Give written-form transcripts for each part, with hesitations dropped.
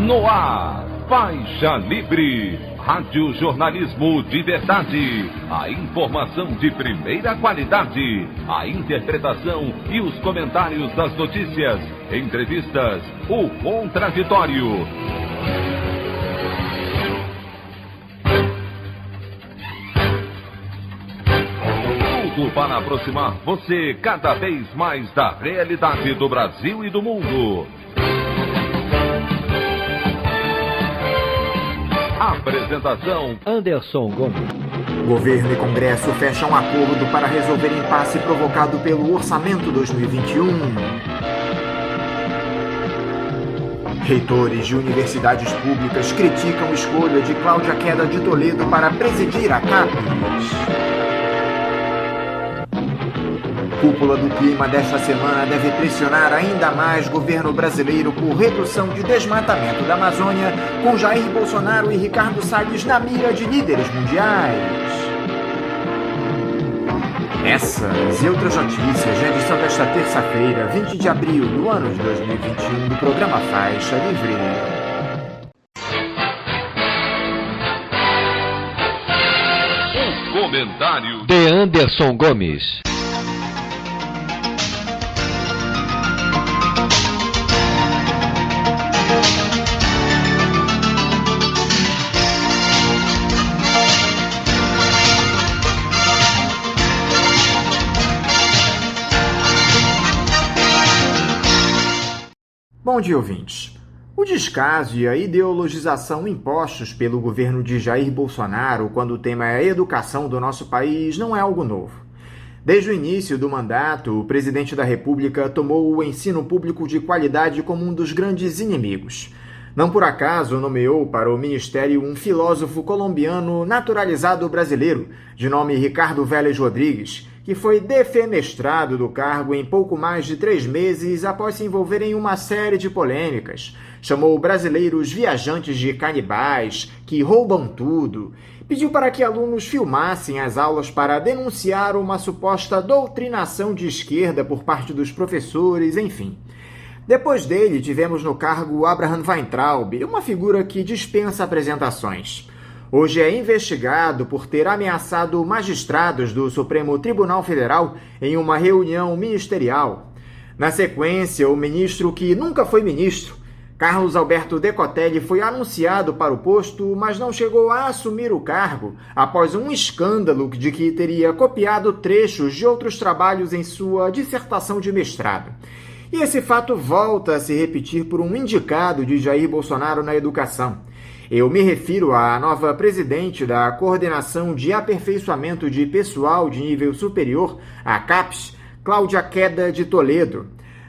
No ar, Faixa Livre, rádio jornalismo de verdade, a informação de primeira qualidade, a interpretação e os comentários das notícias, entrevistas, o contraditório. Tudo para aproximar você cada vez mais da realidade do Brasil e do mundo. Apresentação: Anderson Gomes. Governo e Congresso fecham um acordo para resolver impasse provocado pelo Orçamento 2021. Reitores de universidades públicas criticam a escolha de Cláudia Queda de Toledo para presidir a CAPES. Cúpula do clima desta semana deve pressionar ainda mais o governo brasileiro por redução de desmatamento da Amazônia, com Jair Bolsonaro e Ricardo Salles na mira de líderes mundiais. Essas e outras notícias na edição desta terça-feira, 20 de abril do ano de 2021, do programa Faixa Livre. O comentário de Anderson Gomes. Bom dia, ouvintes. O descaso e a ideologização impostos pelo governo de Jair Bolsonaro quando o tema é a educação do nosso país não é algo novo. Desde o início do mandato, o presidente da República tomou o ensino público de qualidade como um dos grandes inimigos. Não por acaso nomeou para o ministério um filósofo colombiano naturalizado brasileiro, de nome Ricardo Vélez Rodrigues, que foi defenestrado do cargo em pouco mais de 3 meses após se envolver em uma série de polêmicas. Chamou brasileiros viajantes de canibais, que roubam tudo. Pediu para que alunos filmassem as aulas para denunciar uma suposta doutrinação de esquerda por parte dos professores, enfim. Depois dele, tivemos no cargo Abraham Weintraub, uma figura que dispensa apresentações. Hoje é investigado por ter ameaçado magistrados do Supremo Tribunal Federal em uma reunião ministerial. Na sequência, o ministro que nunca foi ministro, Carlos Alberto Decotelli, foi anunciado para o posto, mas não chegou a assumir o cargo após um escândalo de que teria copiado trechos de outros trabalhos em sua dissertação de mestrado. E esse fato volta a se repetir por um indicado de Jair Bolsonaro na educação. Eu me refiro à nova presidente da Coordenação de Aperfeiçoamento de Pessoal de Nível Superior, a CAPES, Cláudia Queda de Toledo.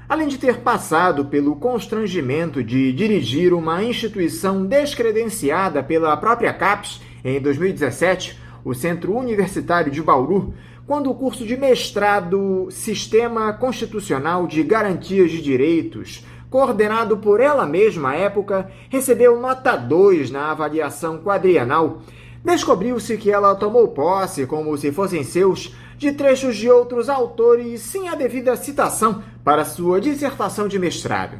Além de ter passado pelo constrangimento de dirigir uma instituição descredenciada pela própria CAPES em 2017, o Centro Universitário de Bauru, quando o curso de mestrado Sistema Constitucional de Garantias de Direitos, coordenado por ela mesma à época, recebeu nota 2 na avaliação quadrienal. Descobriu-se que ela tomou posse, como se fossem seus, de trechos de outros autores sem a devida citação para sua dissertação de mestrado.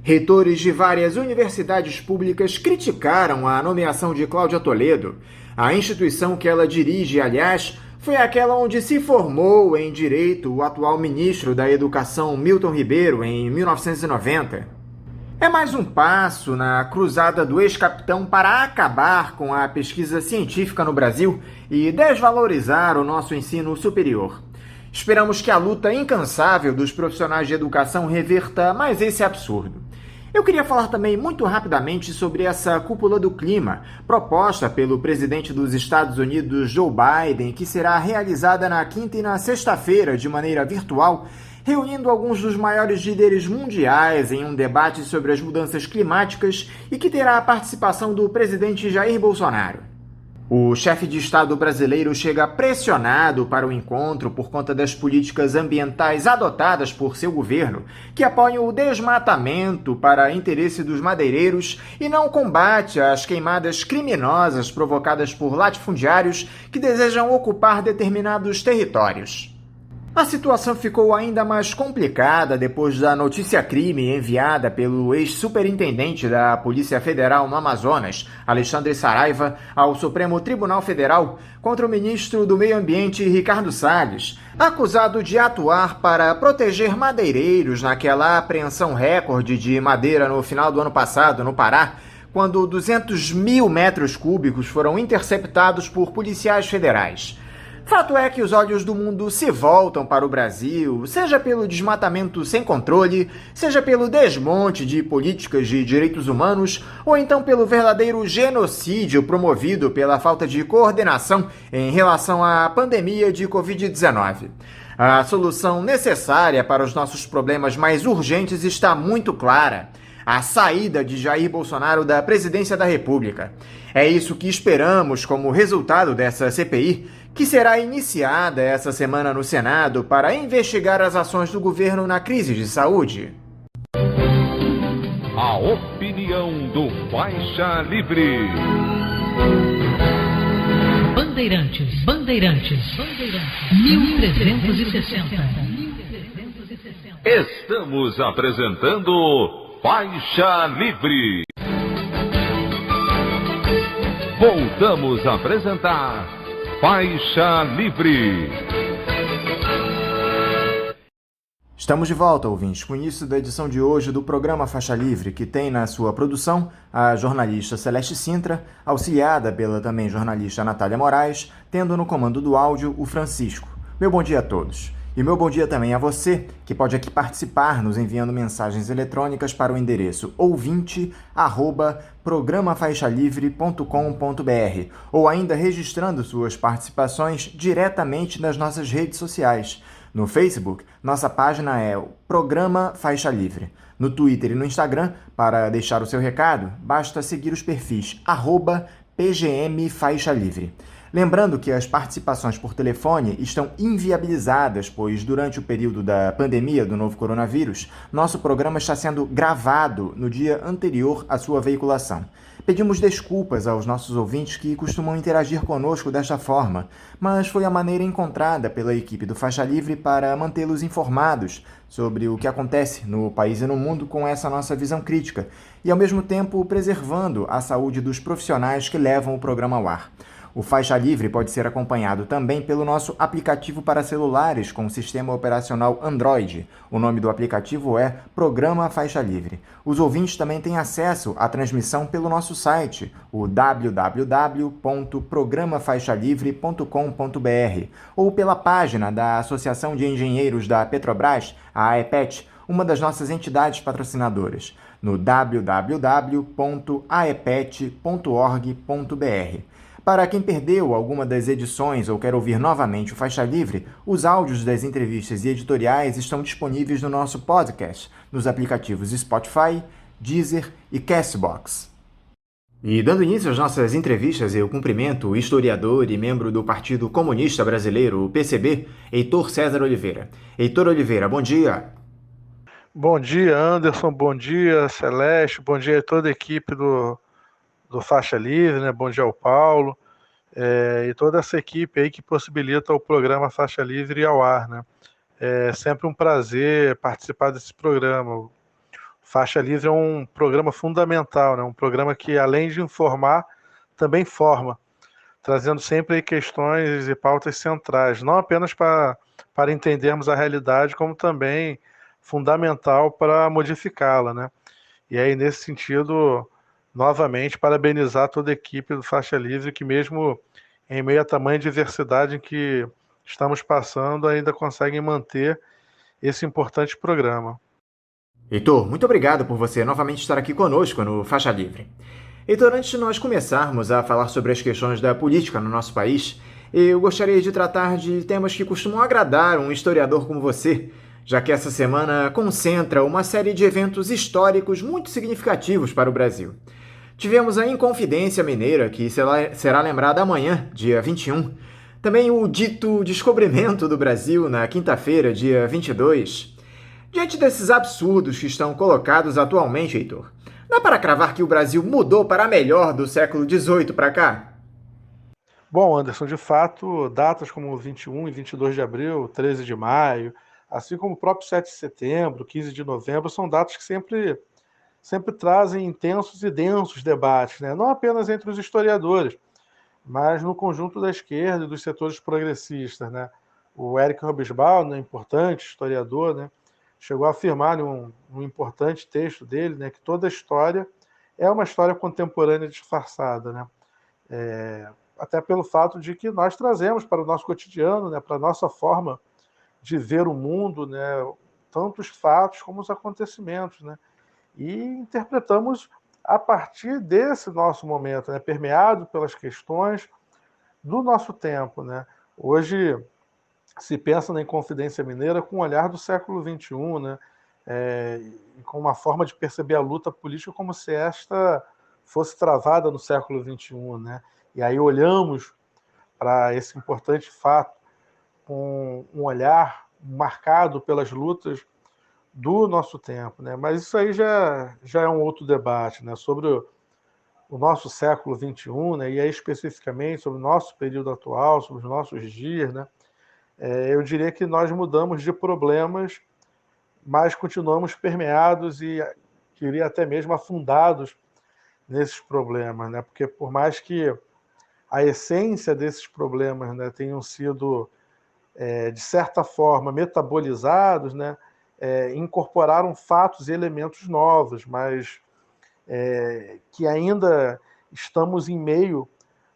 Reitores de várias universidades públicas criticaram a nomeação de Cláudia Toledo. A instituição que ela dirige, aliás, foi aquela onde se formou em Direito o atual ministro da Educação Milton Ribeiro em 1990. É mais um passo na cruzada do ex-capitão para acabar com a pesquisa científica no Brasil e desvalorizar o nosso ensino superior. Esperamos que a luta incansável dos profissionais de educação reverta mais esse absurdo. Eu queria falar também muito rapidamente sobre essa cúpula do clima, proposta pelo presidente dos Estados Unidos, Joe Biden, que será realizada na quinta e na sexta-feira de maneira virtual, reunindo alguns dos maiores líderes mundiais em um debate sobre as mudanças climáticas e que terá a participação do presidente Jair Bolsonaro. O chefe de Estado brasileiro chega pressionado para o encontro por conta das políticas ambientais adotadas por seu governo, que apoiam o desmatamento para interesse dos madeireiros e não combate as queimadas criminosas provocadas por latifundiários que desejam ocupar determinados territórios. A situação ficou ainda mais complicada depois da notícia-crime enviada pelo ex-superintendente da Polícia Federal no Amazonas, Alexandre Saraiva, ao Supremo Tribunal Federal contra o ministro do Meio Ambiente, Ricardo Salles, acusado de atuar para proteger madeireiros naquela apreensão recorde de madeira no final do ano passado, no Pará, quando 200 mil metros cúbicos foram interceptados por policiais federais. Fato é que os olhos do mundo se voltam para o Brasil, seja pelo desmatamento sem controle, seja pelo desmonte de políticas de direitos humanos, ou então pelo verdadeiro genocídio promovido pela falta de coordenação em relação à pandemia de Covid-19. A solução necessária para os nossos problemas mais urgentes está muito clara: a saída de Jair Bolsonaro da presidência da República. É isso que esperamos como resultado dessa CPI, que será iniciada essa semana no Senado para investigar as ações do governo na crise de saúde. A opinião do Faixa Livre. Bandeirantes, 1360. Estamos apresentando Faixa Livre. Voltamos a apresentar Faixa Livre. Estamos de volta, ouvintes, com o início da edição de hoje do programa Faixa Livre, que tem na sua produção a jornalista Celeste Sintra, auxiliada pela também jornalista Natália Moraes, tendo no comando do áudio o Francisco. Meu bom dia a todos. E meu bom dia também a você, que pode aqui participar nos enviando mensagens eletrônicas para o endereço ouvinte@programafaixalivre.com.br ou ainda registrando suas participações diretamente nas nossas redes sociais. No Facebook, nossa página é o Programa Faixa Livre. No Twitter e no Instagram, para deixar o seu recado, basta seguir os perfis @PGMFaixaLivre. Lembrando que as participações por telefone estão inviabilizadas, pois durante o período da pandemia do novo coronavírus, nosso programa está sendo gravado no dia anterior à sua veiculação. Pedimos desculpas aos nossos ouvintes que costumam interagir conosco desta forma, mas foi a maneira encontrada pela equipe do Faixa Livre para mantê-los informados sobre o que acontece no país e no mundo com essa nossa visão crítica, e ao mesmo tempo preservando a saúde dos profissionais que levam o programa ao ar. O Faixa Livre pode ser acompanhado também pelo nosso aplicativo para celulares com sistema operacional Android. O nome do aplicativo é Programa Faixa Livre. Os ouvintes também têm acesso à transmissão pelo nosso site, o www.programafaixalivre.com.br, ou pela página da Associação de Engenheiros da Petrobras, a AEPET, uma das nossas entidades patrocinadoras, no www.aepet.org.br. Para quem perdeu alguma das edições ou quer ouvir novamente o Faixa Livre, os áudios das entrevistas e editoriais estão disponíveis no nosso podcast, nos aplicativos Spotify, Deezer e Castbox. E dando início às nossas entrevistas, eu cumprimento o historiador e membro do Partido Comunista Brasileiro, o PCB, Heitor César Oliveira. Heitor Oliveira, bom dia. Bom dia, Anderson, bom dia, Celeste, bom dia a toda a equipe do Faixa Livre, né? Bom dia ao Paulo, e toda essa equipe aí que possibilita o programa Faixa Livre ir ao ar, né? É sempre um prazer participar desse programa. O Faixa Livre é um programa fundamental, né? Um programa que, além de informar, também forma, trazendo sempre aí questões e pautas centrais, não apenas para entendermos a realidade, como também fundamental para modificá-la, né? E aí, nesse sentido, novamente, parabenizar toda a equipe do Faixa Livre, que mesmo em meio a tamanha diversidade em que estamos passando, ainda conseguem manter esse importante programa. Heitor, muito obrigado por você novamente estar aqui conosco no Faixa Livre. Heitor, antes de nós começarmos a falar sobre as questões da política no nosso país, eu gostaria de tratar de temas que costumam agradar um historiador como você, já que essa semana concentra uma série de eventos históricos muito significativos para o Brasil. Tivemos a Inconfidência Mineira, que será lembrada amanhã, dia 21. Também o dito descobrimento do Brasil, na quinta-feira, dia 22. Diante desses absurdos que estão colocados atualmente, Heitor, dá para cravar que o Brasil mudou para melhor do século XVIII para cá? Bom, Anderson, de fato, datas como 21 e 22 de abril, 13 de maio, assim como o próprio 7 de setembro, 15 de novembro, são datas que sempre trazem intensos e densos debates, né? Não apenas entre os historiadores, mas no conjunto da esquerda e dos setores progressistas, né? O Eric Hobsbawm, né, importante historiador, né, chegou a afirmar em um importante texto dele, né, que toda história é uma história contemporânea disfarçada, né? Até pelo fato de que nós trazemos para o nosso cotidiano, né, para a nossa forma de ver o mundo, né, tanto os fatos como os acontecimentos, né? E interpretamos a partir desse nosso momento, né, permeado pelas questões do nosso tempo, né? Hoje se pensa na Inconfidência Mineira com o olhar do século XXI, né? E com uma forma de perceber a luta política como se esta fosse travada no século XXI, né? E aí olhamos para esse importante fato com um olhar marcado pelas lutas do nosso tempo, né? Mas isso aí já é um outro debate, né? Sobre o nosso século XXI, né? E aí especificamente sobre o nosso período atual, sobre os nossos dias, né? Eu diria que nós mudamos de problemas, mas continuamos permeados e diria até mesmo afundados nesses problemas, né? Porque por mais que a essência desses problemas, né, tenham sido, de certa forma, metabolizados, né, incorporaram fatos e elementos novos, mas que ainda estamos em meio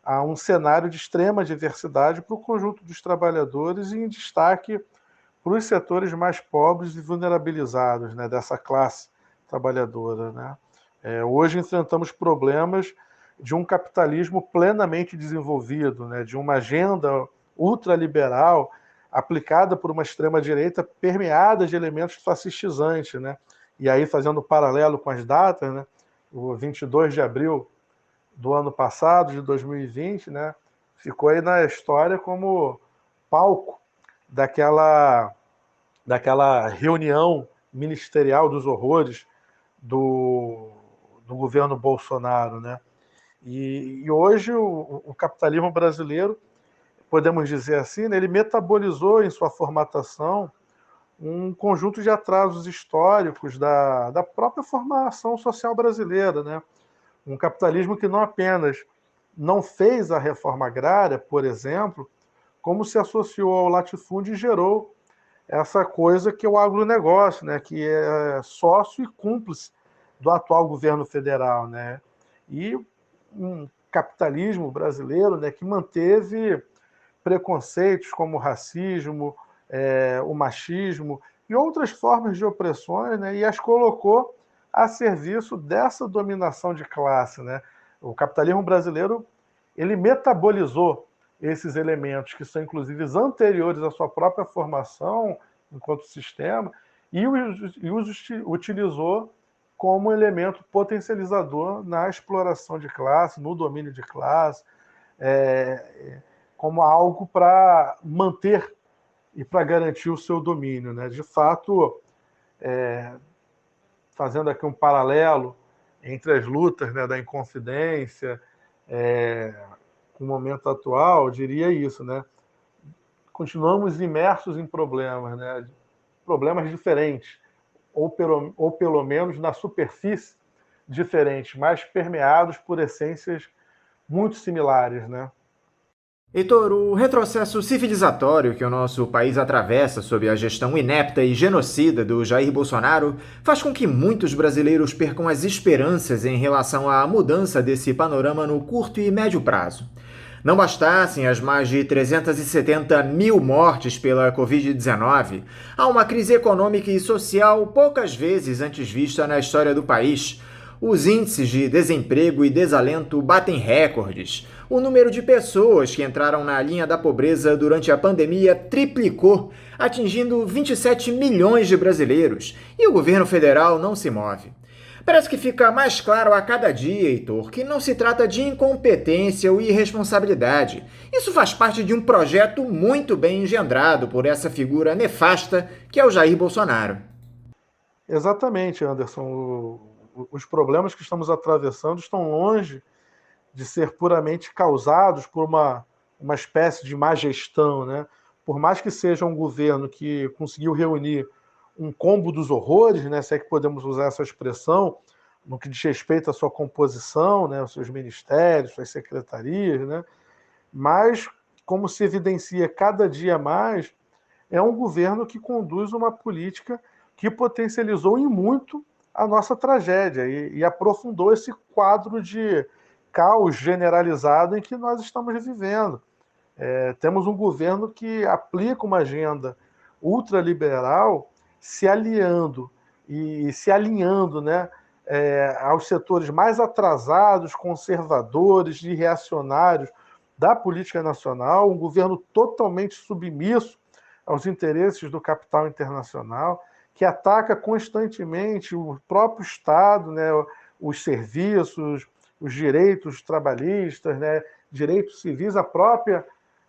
a um cenário de extrema diversidade para o conjunto dos trabalhadores e em destaque para os setores mais pobres e vulnerabilizados, né, dessa classe trabalhadora, né? Hoje enfrentamos problemas de um capitalismo plenamente desenvolvido, né, de uma agenda ultraliberal aplicada por uma extrema-direita permeada de elementos fascistizantes, né? E aí, fazendo paralelo com as datas, né, o 22 de abril do ano passado, de 2020, né, ficou aí na história como palco daquela reunião ministerial dos horrores do governo Bolsonaro, né? E hoje o capitalismo brasileiro, podemos dizer assim, né, ele metabolizou em sua formatação um conjunto de atrasos históricos da própria formação social brasileira, né? Um capitalismo que não apenas não fez a reforma agrária, por exemplo, como se associou ao latifúndio e gerou essa coisa que é o agronegócio, né? Que é sócio e cúmplice do atual governo federal, né? E um capitalismo brasileiro, né, que manteve preconceitos como o racismo, o machismo e outras formas de opressões, né, e as colocou a serviço dessa dominação de classe, né? O capitalismo brasileiro, ele metabolizou esses elementos que são inclusive anteriores à sua própria formação enquanto sistema e os utilizou como elemento potencializador na exploração de classe, no domínio de classe, como algo para manter e para garantir o seu domínio, né? De fato, fazendo aqui um paralelo entre as lutas, né, da Inconfidência com o momento atual, eu diria isso, né? Continuamos imersos em problemas, né? Problemas diferentes, ou pelo menos na superfície diferentes, mas permeados por essências muito similares, né? Heitor, o retrocesso civilizatório que o nosso país atravessa sob a gestão inepta e genocida do Jair Bolsonaro faz com que muitos brasileiros percam as esperanças em relação à mudança desse panorama no curto e médio prazo. Não bastassem as mais de 370 mil mortes pela Covid-19, há uma crise econômica e social poucas vezes antes vista na história do país. Os índices de desemprego e desalento batem recordes. O número de pessoas que entraram na linha da pobreza durante a pandemia triplicou, atingindo 27 milhões de brasileiros, e o governo federal não se move. Parece que fica mais claro a cada dia, Heitor, que não se trata de incompetência ou irresponsabilidade. Isso faz parte de um projeto muito bem engendrado por essa figura nefasta que é o Jair Bolsonaro. Exatamente, Anderson. Os problemas que estamos atravessando estão longe de ser puramente causados por uma uma espécie de má gestão, né? Por mais que seja um governo que conseguiu reunir um combo dos horrores, né, se é que podemos usar essa expressão, no que diz respeito à sua composição, né, aos seus ministérios, suas secretarias, né, mas, como se evidencia cada dia mais, é um governo que conduz uma política que potencializou em muito a nossa tragédia e aprofundou esse quadro de caos generalizado em que nós estamos vivendo. Temos um governo que aplica uma agenda ultraliberal se aliando e se alinhando, né, aos setores mais atrasados, conservadores e reacionários da política nacional, um governo totalmente submisso aos interesses do capital internacional, que ataca constantemente o próprio Estado, né, os serviços, os direitos trabalhistas, né, direitos civis,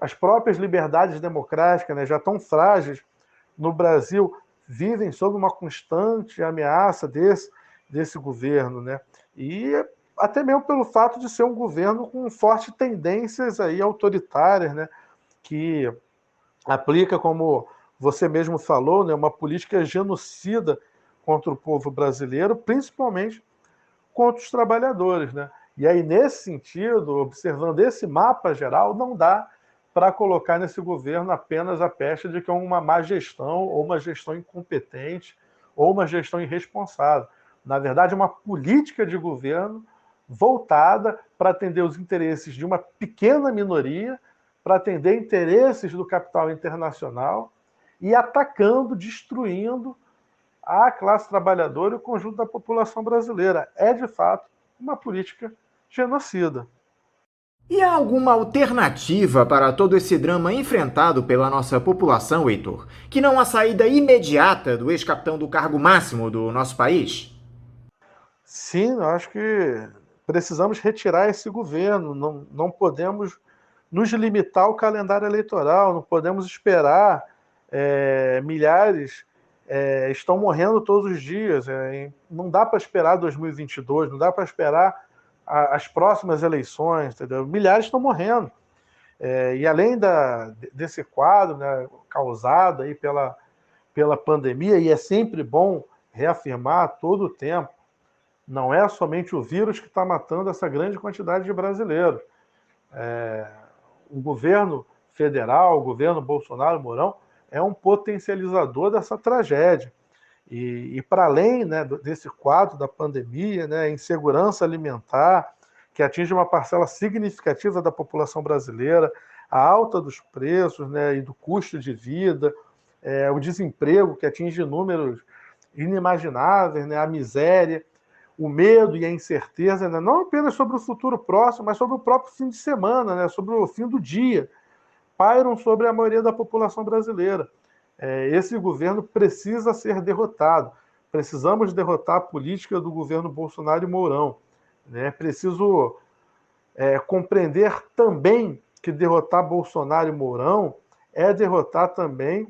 as próprias liberdades democráticas, né, já tão frágeis no Brasil, vivem sob uma constante ameaça desse governo, né? E até mesmo pelo fato de ser um governo com fortes tendências aí autoritárias, né? Que aplica, como você mesmo falou, né, uma política genocida contra o povo brasileiro, principalmente contra os trabalhadores, né? E aí, nesse sentido, observando esse mapa geral, não dá para colocar nesse governo apenas a pecha de que é uma má gestão, ou uma gestão incompetente, ou uma gestão irresponsável. Na verdade, é uma política de governo voltada para atender os interesses de uma pequena minoria, para atender interesses do capital internacional e atacando, destruindo a classe trabalhadora e o conjunto da população brasileira. É, de fato, uma política genocida. E há alguma alternativa para todo esse drama enfrentado pela nossa população, Heitor? Que não a saída imediata do ex-capitão do cargo máximo do nosso país? Sim, eu acho que precisamos retirar esse governo. Não podemos nos limitar ao calendário eleitoral, não podemos esperar. Milhares estão morrendo todos os dias. Não dá para esperar 2022, não dá para esperar as próximas eleições, entendeu? Milhares estão morrendo. E além desse quadro, né, causado aí pela pandemia, e é sempre bom reafirmar todo o tempo, não é somente o vírus que está matando essa grande quantidade de brasileiros. O governo federal, o governo Bolsonaro-Mourão, é um potencializador dessa tragédia. E para além, né, desse quadro da pandemia, né, insegurança alimentar, que atinge uma parcela significativa da população brasileira, a alta dos preços, né, e do custo de vida, o desemprego, que atinge números inimagináveis, né, a miséria, o medo e a incerteza, né, não apenas sobre o futuro próximo, mas sobre o próprio fim de semana, né, sobre o fim do dia, pairam sobre a maioria da população brasileira. Esse governo precisa ser derrotado. Precisamos derrotar a política do governo Bolsonaro e Mourão. É preciso compreender também que derrotar Bolsonaro e Mourão é derrotar também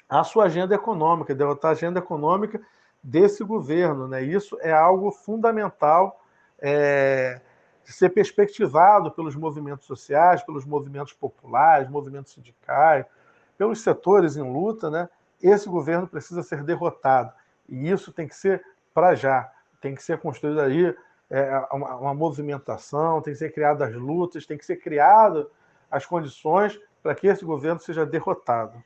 a sua agenda econômica, derrotar a agenda econômica desse governo, né? Isso é algo fundamental de ser perspectivado pelos movimentos sociais, pelos movimentos populares, movimentos sindicais, pelos setores em luta, né? Esse governo precisa ser derrotado. E isso tem que ser para já. Tem que ser construída aí uma movimentação, tem que ser criadas as lutas, tem que ser criadas as condições para que esse governo seja derrotado.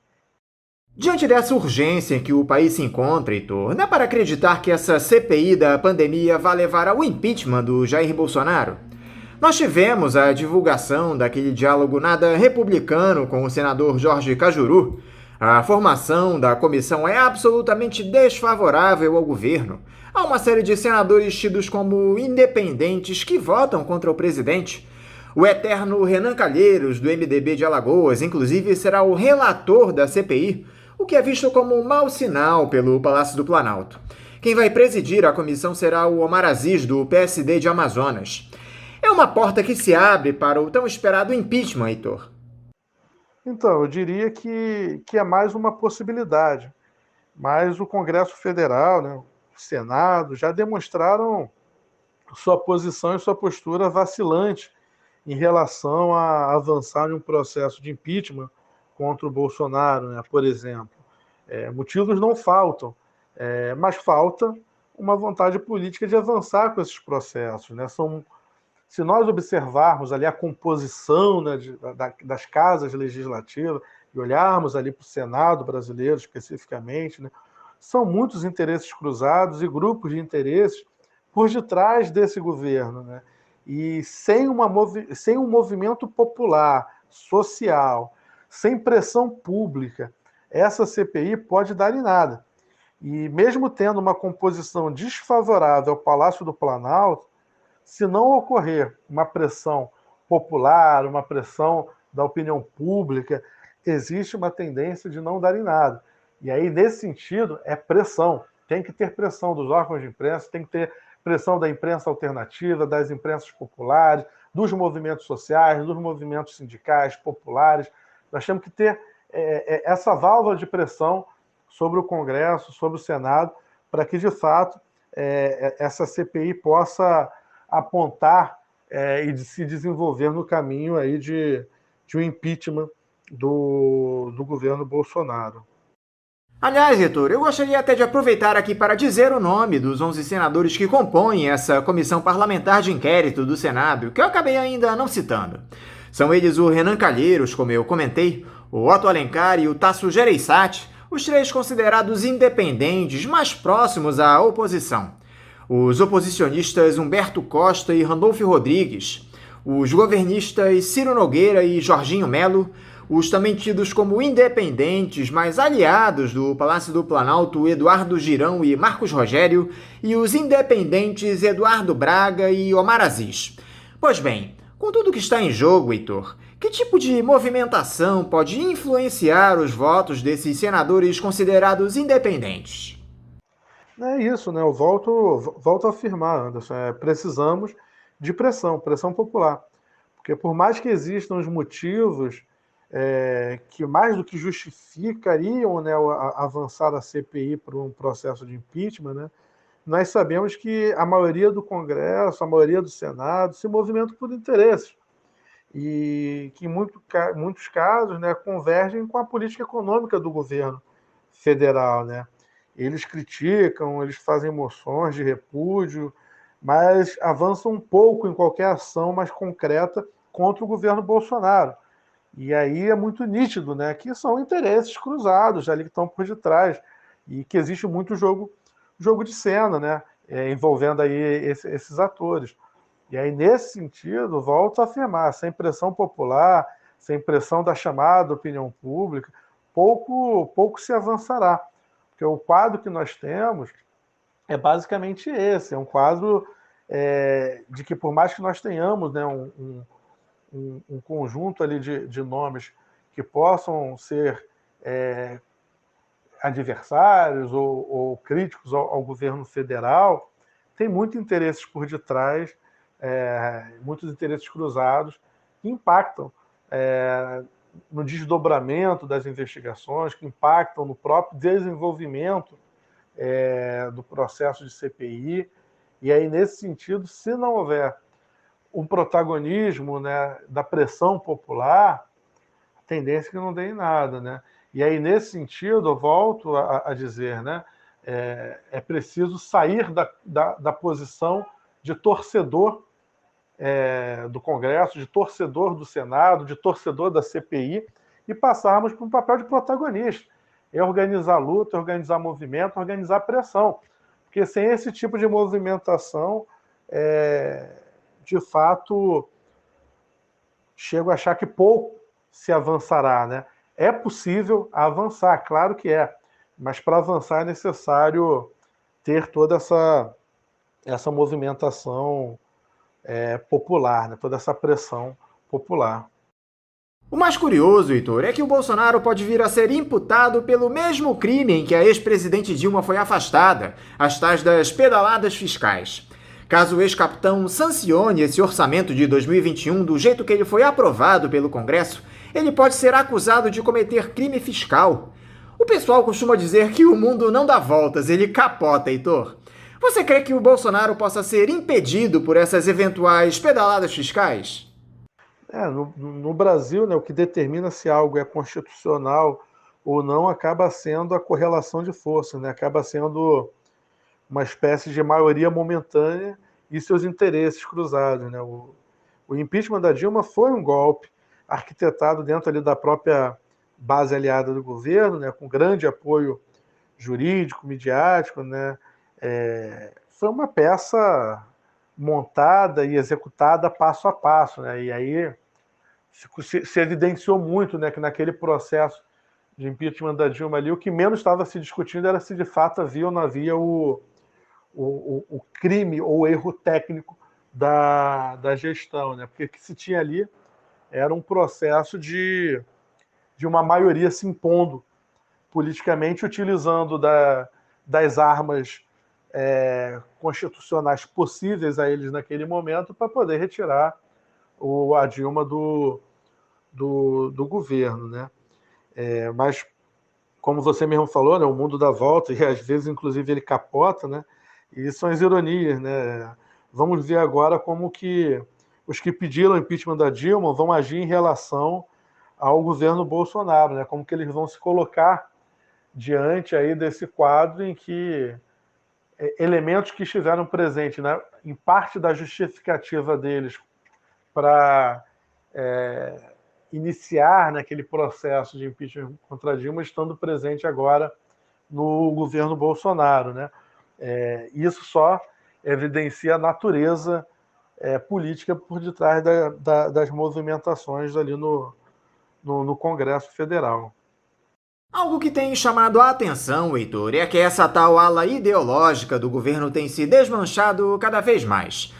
Diante dessa urgência em que o país se encontra, Heitor, dá para acreditar que essa CPI da pandemia vai levar ao impeachment do Jair Bolsonaro? Nós tivemos a divulgação daquele diálogo nada republicano com o senador Jorge Cajuru. A formação da comissão é absolutamente desfavorável ao governo. Há uma série de senadores tidos como independentes que votam contra o presidente. O eterno Renan Calheiros, do MDB de Alagoas, inclusive será o relator da CPI, o que é visto como um mau sinal pelo Palácio do Planalto. Quem vai presidir a comissão será o Omar Aziz, do PSD de Amazonas. É uma porta que se abre para o tão esperado impeachment, Heitor. Então, eu diria que é mais uma possibilidade. Mas o Congresso Federal, né, o Senado, já demonstraram sua posição e sua postura vacilante em relação a avançar em um processo de impeachment contra o Bolsonaro, né, por exemplo. Motivos não faltam, mas falta uma vontade política de avançar com esses processos, né? Se nós observarmos ali a composição, né, das casas legislativas e olharmos ali para o Senado brasileiro especificamente, né, são muitos interesses cruzados e grupos de interesses por detrás desse governo, né? E sem um movimento popular, social, sem pressão pública, essa CPI pode dar em nada. E mesmo tendo uma composição desfavorável ao Palácio do Planalto, se não ocorrer uma pressão popular, uma pressão da opinião pública, existe uma tendência de não dar em nada. E aí, nesse sentido, é pressão. Tem que ter pressão dos órgãos de imprensa, tem que ter pressão da imprensa alternativa, das imprensas populares, dos movimentos sociais, dos movimentos sindicais, populares. Nós temos que ter essa válvula de pressão sobre o Congresso, sobre o Senado, para que, de fato, essa CPI possa apontar e se desenvolver no caminho aí de um impeachment do governo Bolsonaro. Aliás, Heitor, eu gostaria até de aproveitar aqui para dizer o nome dos 11 senadores que compõem essa comissão parlamentar de inquérito do Senado, que eu acabei ainda não citando. São eles o Renan Calheiros, como eu comentei, o Otto Alencar e o Tasso Gereissati, os três considerados independentes mais próximos à oposição. Os oposicionistas Humberto Costa e Randolfo Rodrigues, os governistas Ciro Nogueira e Jorginho Melo, os também tidos como independentes, mas aliados do Palácio do Planalto, Eduardo Girão e Marcos Rogério, e os independentes Eduardo Braga e Omar Aziz. Pois bem, com tudo que está em jogo, Heitor, que tipo de movimentação pode influenciar os votos desses senadores considerados independentes? É isso, né? Eu volto a afirmar, Anderson, precisamos de pressão popular. Porque por mais que existam os motivos que mais do que justificariam, né, avançar a CPI para um processo de impeachment, né, nós sabemos que a maioria do Congresso, a maioria do Senado se movimenta por interesses e que em muitos casos, né, convergem com a política econômica do governo federal, né? Eles criticam, eles fazem moções de repúdio, mas avançam um pouco em qualquer ação mais concreta contra o governo Bolsonaro. E aí é muito nítido, né, que são interesses cruzados ali que estão por detrás e que existe muito jogo de cena, né, envolvendo aí esses atores. E aí, nesse sentido, volto a afirmar, sem pressão popular, sem pressão da chamada opinião pública, pouco se avançará. Porque o quadro que nós temos é basicamente esse, é um quadro de que, por mais que nós tenhamos, né, um conjunto ali de nomes que possam ser adversários ou críticos ao governo federal, tem muitos interesses por detrás, muitos interesses cruzados que impactam no desdobramento das investigações, que impactam no próprio desenvolvimento do processo de CPI. E aí, nesse sentido, se não houver um protagonismo, né, da pressão popular, a tendência é que não dê em nada, né? E aí, nesse sentido, eu volto a dizer, né, é preciso sair da posição de torcedor do Congresso, de torcedor do Senado, de torcedor da CPI, e passarmos para um papel de protagonista. Organizar luta, organizar movimento, organizar pressão. Porque sem esse tipo de movimentação, de fato, chego a achar que pouco se avançará, né? É possível avançar, claro que é, mas para avançar é necessário ter toda essa movimentação popular, né? Toda essa pressão popular. O mais curioso, Heitor, é que o Bolsonaro pode vir a ser imputado pelo mesmo crime em que a ex-presidente Dilma foi afastada, as tais das pedaladas fiscais. Caso o ex-capitão sancione esse orçamento de 2021 do jeito que ele foi aprovado pelo Congresso, ele pode ser acusado de cometer crime fiscal. O pessoal costuma dizer que o mundo não dá voltas, ele capota, Heitor. Você crê que o Bolsonaro possa ser impedido por essas eventuais pedaladas fiscais? No Brasil, né, o que determina se algo é constitucional ou não acaba sendo a correlação de forças, né? Acaba sendo uma espécie de maioria momentânea e seus interesses cruzados, né? O impeachment da Dilma foi um golpe arquitetado dentro ali da própria base aliada do governo, né, com grande apoio jurídico, midiático, né? Foi uma peça montada e executada passo a passo, né? E aí se evidenciou muito, né, que naquele processo de impeachment da Dilma ali, o que menos estava se discutindo era se de fato havia ou não havia o crime ou erro técnico da gestão, né? Porque o que se tinha ali era um processo de uma maioria se impondo politicamente, utilizando das armas constitucionais possíveis a eles naquele momento para poder retirar a Dilma do governo, né? Mas, como você mesmo falou, né, o mundo dá volta e às vezes, inclusive, ele capota, né? E são as ironias, né? Vamos ver agora como que os que pediram o impeachment da Dilma vão agir em relação ao governo Bolsonaro, né? Como que eles vão se colocar diante aí desse quadro em que elementos que estiveram presentes, né, em parte da justificativa deles para iniciar naquele processo de impeachment contra Dilma, estando presente agora no governo Bolsonaro, né? Isso só evidencia a natureza política por detrás das movimentações ali no Congresso Federal. Algo que tem chamado a atenção, Heitor, é que essa tal ala ideológica do governo tem se desmanchado cada vez mais.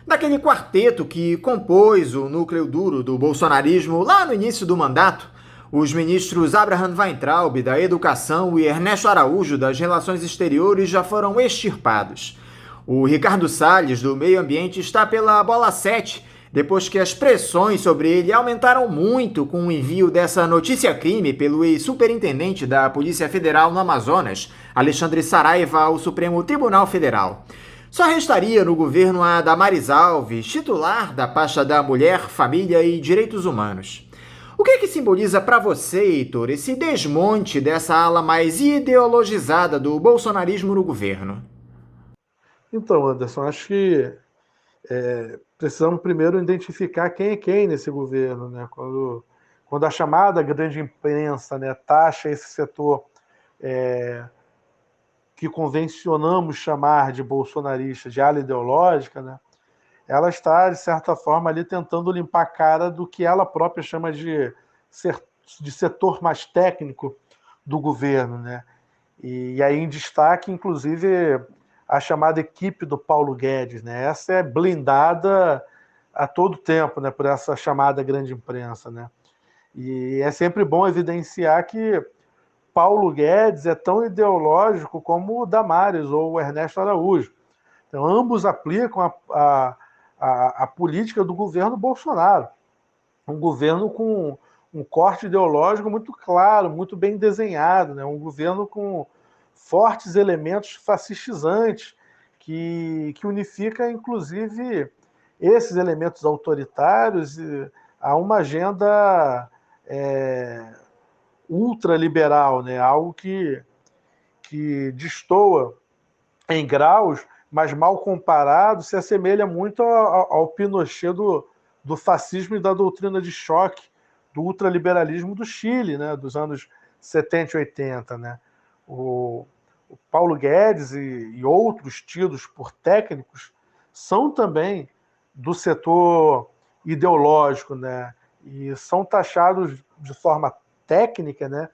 Daquele quarteto que compôs o núcleo duro do bolsonarismo lá no início do mandato, os ministros Abraham Weintraub, da Educação, e Ernesto Araújo, das Relações Exteriores, já foram extirpados. O Ricardo Salles, do Meio Ambiente, está pela bola 7, depois que as pressões sobre ele aumentaram muito com o envio dessa notícia-crime pelo ex-superintendente da Polícia Federal no Amazonas, Alexandre Saraiva, ao Supremo Tribunal Federal. Só restaria no governo a Damares Alves, titular da pasta da Mulher, Família e Direitos Humanos. O que simboliza para você, Heitor, esse desmonte dessa ala mais ideologizada do bolsonarismo no governo? Então, Anderson, acho que precisamos primeiro identificar quem é quem nesse governo, né? Quando a chamada grande imprensa, né, taxa esse setor que convencionamos chamar de bolsonarista, de ala ideológica, né, ela está, de certa forma, ali tentando limpar a cara do que ela própria chama de setor mais técnico do governo, né? E aí em destaque, inclusive, a chamada equipe do Paulo Guedes, né? Essa é blindada a todo tempo, né, por essa chamada grande imprensa, né? E é sempre bom evidenciar que Paulo Guedes é tão ideológico como o Damares ou o Ernesto Araújo. Então, ambos aplicam a política do governo Bolsonaro. Um governo com um corte ideológico muito claro, muito bem desenhado, né? Um governo com fortes elementos fascistizantes que unifica, inclusive, esses elementos autoritários a uma agenda ultraliberal, né? Algo que destoa em graus, mas mal comparado, se assemelha muito ao Pinochet do fascismo e da doutrina de choque do ultraliberalismo do Chile, né? Dos anos 70 e 80, né? O Paulo Guedes e outros tidos por técnicos são também do setor ideológico, né? E são taxados de forma técnica, né,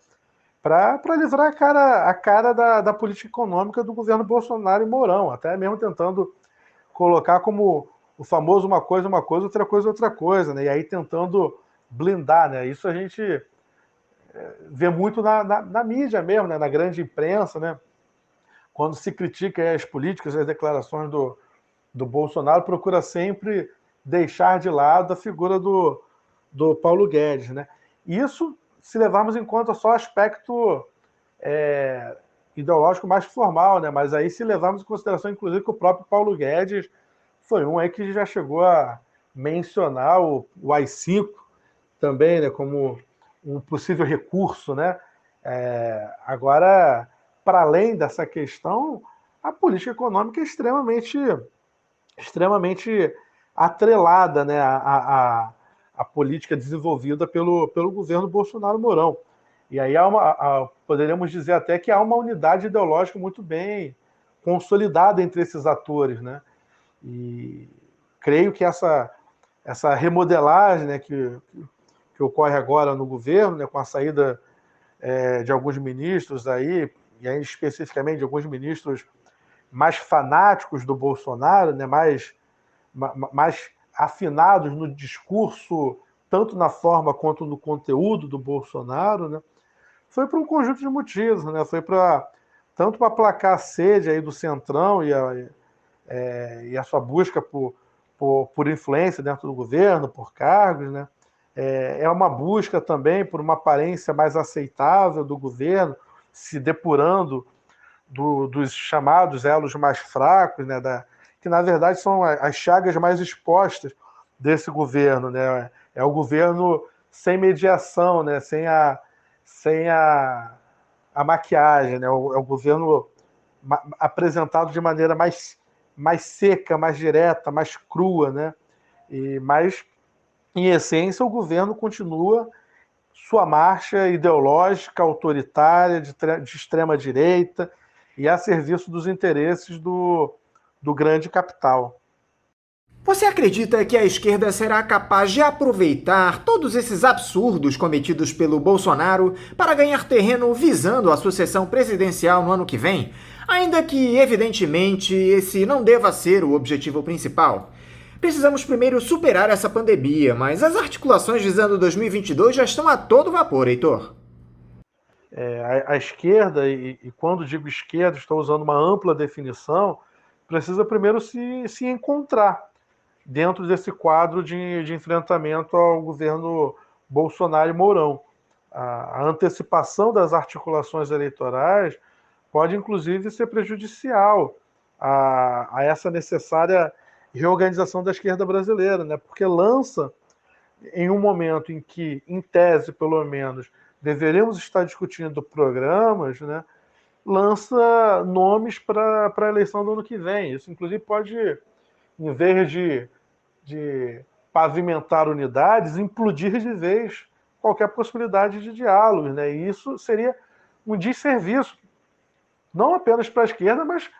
para livrar a cara da política econômica do governo Bolsonaro e Mourão, até mesmo tentando colocar como o famoso uma coisa, outra coisa, né? E aí tentando blindar, né? Isso a gente vê muito na mídia mesmo, né? Na grande imprensa, né? Quando se critica as políticas, as declarações do Bolsonaro, procura sempre deixar de lado a figura do Paulo Guedes, né? Isso se levarmos em conta só o aspecto ideológico mais formal, né? Mas aí se levarmos em consideração, inclusive, que o próprio Paulo Guedes foi um aí que já chegou a mencionar o AI-5 também, né, como um possível recurso, né? Agora, para além dessa questão, a política econômica é extremamente atrelada, né, à política desenvolvida pelo governo Bolsonaro Mourão. E aí poderíamos dizer até que há uma unidade ideológica muito bem consolidada entre esses atores, né? E creio que essa remodelagem, né, que ocorre agora no governo, né, com a saída de alguns ministros aí, e aí especificamente de alguns ministros mais fanáticos do Bolsonaro, né, mais afinados no discurso, tanto na forma quanto no conteúdo do Bolsonaro, né, foi por um conjunto de motivos, né, foi tanto para aplacar a sede aí do Centrão e a sua busca por influência dentro do governo, por cargos, né, é uma busca também por uma aparência mais aceitável do governo, se depurando dos chamados elos mais fracos, né, que na verdade são as chagas mais expostas desse governo, né? É o governo sem mediação, né, sem a maquiagem, né? É o governo apresentado de maneira mais seca, mais direta, mais crua, né? Mas em essência, o governo continua sua marcha ideológica, autoritária, de extrema-direita e a serviço dos interesses do grande capital. Você acredita que a esquerda será capaz de aproveitar todos esses absurdos cometidos pelo Bolsonaro para ganhar terreno visando a sucessão presidencial no ano que vem? Ainda que, evidentemente, esse não deva ser o objetivo principal. Precisamos primeiro superar essa pandemia, mas as articulações visando 2022 já estão a todo vapor, Heitor. A esquerda, e quando digo esquerda, estou usando uma ampla definição, precisa primeiro se encontrar dentro desse quadro de enfrentamento ao governo Bolsonaro e Mourão. A antecipação das articulações eleitorais pode, inclusive, ser prejudicial a essa necessária reorganização da esquerda brasileira, né? Porque lança, em um momento em que, em tese, pelo menos, deveríamos estar discutindo programas, né? Lança nomes para a eleição do ano que vem. Isso, inclusive, pode, em vez de pavimentar unidades, implodir de vez qualquer possibilidade de diálogo, né? E isso seria um desserviço, não apenas para a esquerda, mas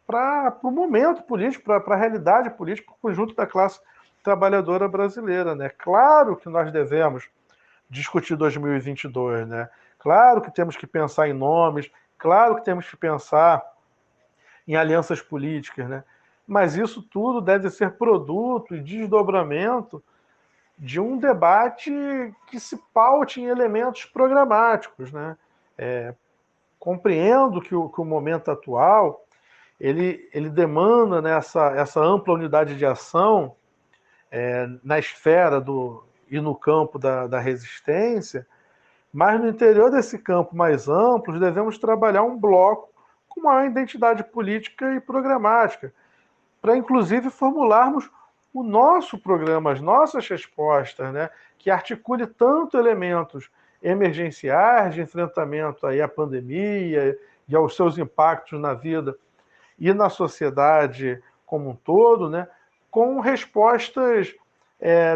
para o momento político, para a realidade política, para o conjunto da classe trabalhadora brasileira, né? Claro que nós devemos discutir 2022, né? Claro que temos que pensar em nomes, claro que temos que pensar em alianças políticas, né? Mas isso tudo deve ser produto e desdobramento de um debate que se paute em elementos programáticos, né? Compreendo que o momento atual ele demanda, né, essa ampla unidade de ação na esfera e no campo da resistência, mas no interior desse campo mais amplo devemos trabalhar um bloco com maior identidade política e programática, para inclusive formularmos o nosso programa, as nossas respostas, né, que articule tanto elementos emergenciais de enfrentamento aí à pandemia e aos seus impactos na vida e na sociedade como um todo, né, com respostas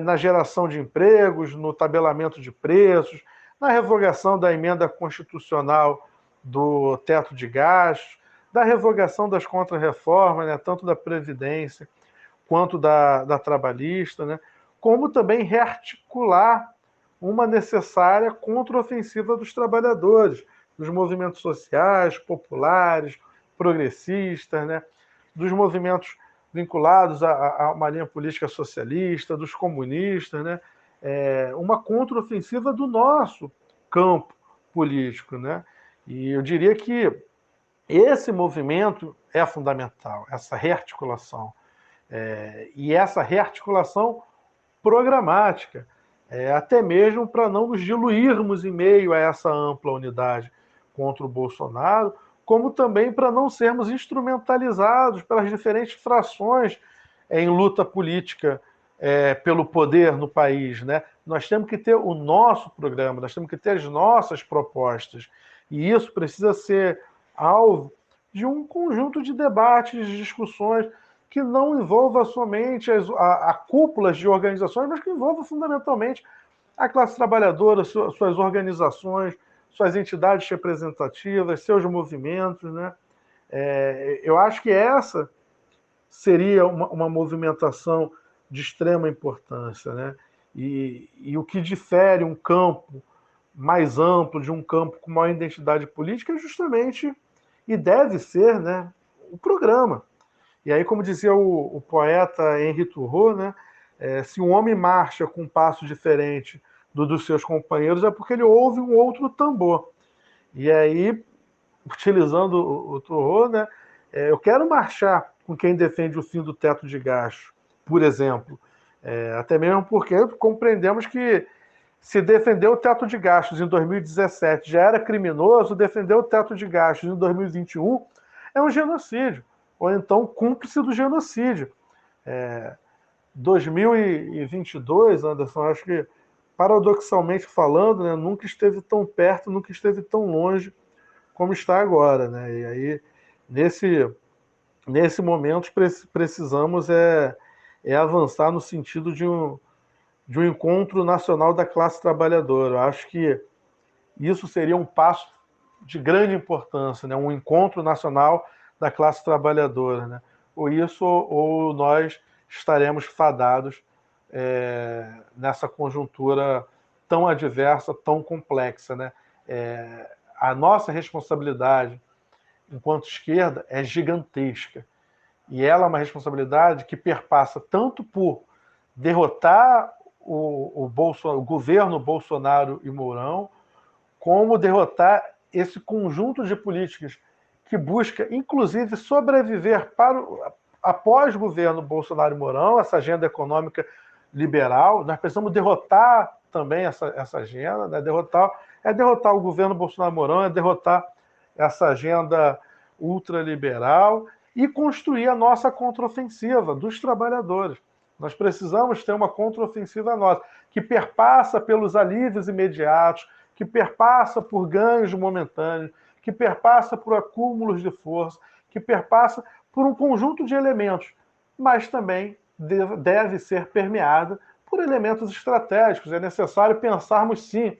na geração de empregos, no tabelamento de preços, na revogação da emenda constitucional do teto de gastos, da revogação das contrarreformas, né, tanto da Previdência quanto da trabalhista, né, como também rearticular uma necessária contraofensiva dos trabalhadores, dos movimentos sociais, populares, progressistas, né, dos movimentos vinculados a uma linha política socialista, dos comunistas, né, uma contraofensiva do nosso campo político, né? E eu diria que esse movimento é fundamental, essa rearticulação. E essa rearticulação programática, até mesmo para não nos diluirmos em meio a essa ampla unidade contra o Bolsonaro, como também para não sermos instrumentalizados pelas diferentes frações em luta política pelo poder no país, né? Nós temos que ter o nosso programa, nós temos que ter as nossas propostas. E isso precisa ser alvo de um conjunto de debates, de discussões, que não envolva somente a cúpulas de organizações, mas que envolva fundamentalmente a classe trabalhadora, suas organizações, suas entidades representativas, seus movimentos, né? Eu acho que essa seria uma movimentação de extrema importância, né? E o que difere um campo mais amplo de um campo com maior identidade política é justamente, e deve ser, né, o programa. E aí, como dizia o poeta Henri Thoreau, né, se um homem marcha com um passo diferente dos seus companheiros, é porque ele ouve um outro tambor. E aí, utilizando o Thoreau, né, eu quero marchar com quem defende o fim do teto de gastos, por exemplo. Até mesmo porque compreendemos que se defender o teto de gastos em 2017 já era criminoso, defender o teto de gastos em 2021 é um genocídio, ou então cúmplice do genocídio. 2022, Anderson, acho que, paradoxalmente falando, né, nunca esteve tão perto, nunca esteve tão longe como está agora, né? E aí, nesse momento, precisamos avançar no sentido de um encontro nacional da classe trabalhadora. Eu acho que isso seria um passo de grande importância, né? Um encontro nacional da classe trabalhadora, né? Ou nós estaremos fadados nessa conjuntura tão adversa, tão complexa, né? A nossa responsabilidade enquanto esquerda é gigantesca. E ela é uma responsabilidade que perpassa tanto por derrotar o governo Bolsonaro e Mourão, como derrotar esse conjunto de políticas que busca, inclusive, sobreviver após o governo Bolsonaro e Mourão, essa agenda econômica liberal. Nós precisamos derrotar também essa agenda, né? Derrotar o governo Bolsonaro e Mourão, derrotar essa agenda ultraliberal e construir a nossa contraofensiva dos trabalhadores. Nós precisamos ter uma contraofensiva nossa, que perpassa pelos alívios imediatos, que perpassa por ganhos momentâneos, que perpassa por acúmulos de força, que perpassa por um conjunto de elementos, mas também deve ser permeada por elementos estratégicos. É necessário pensarmos, sim,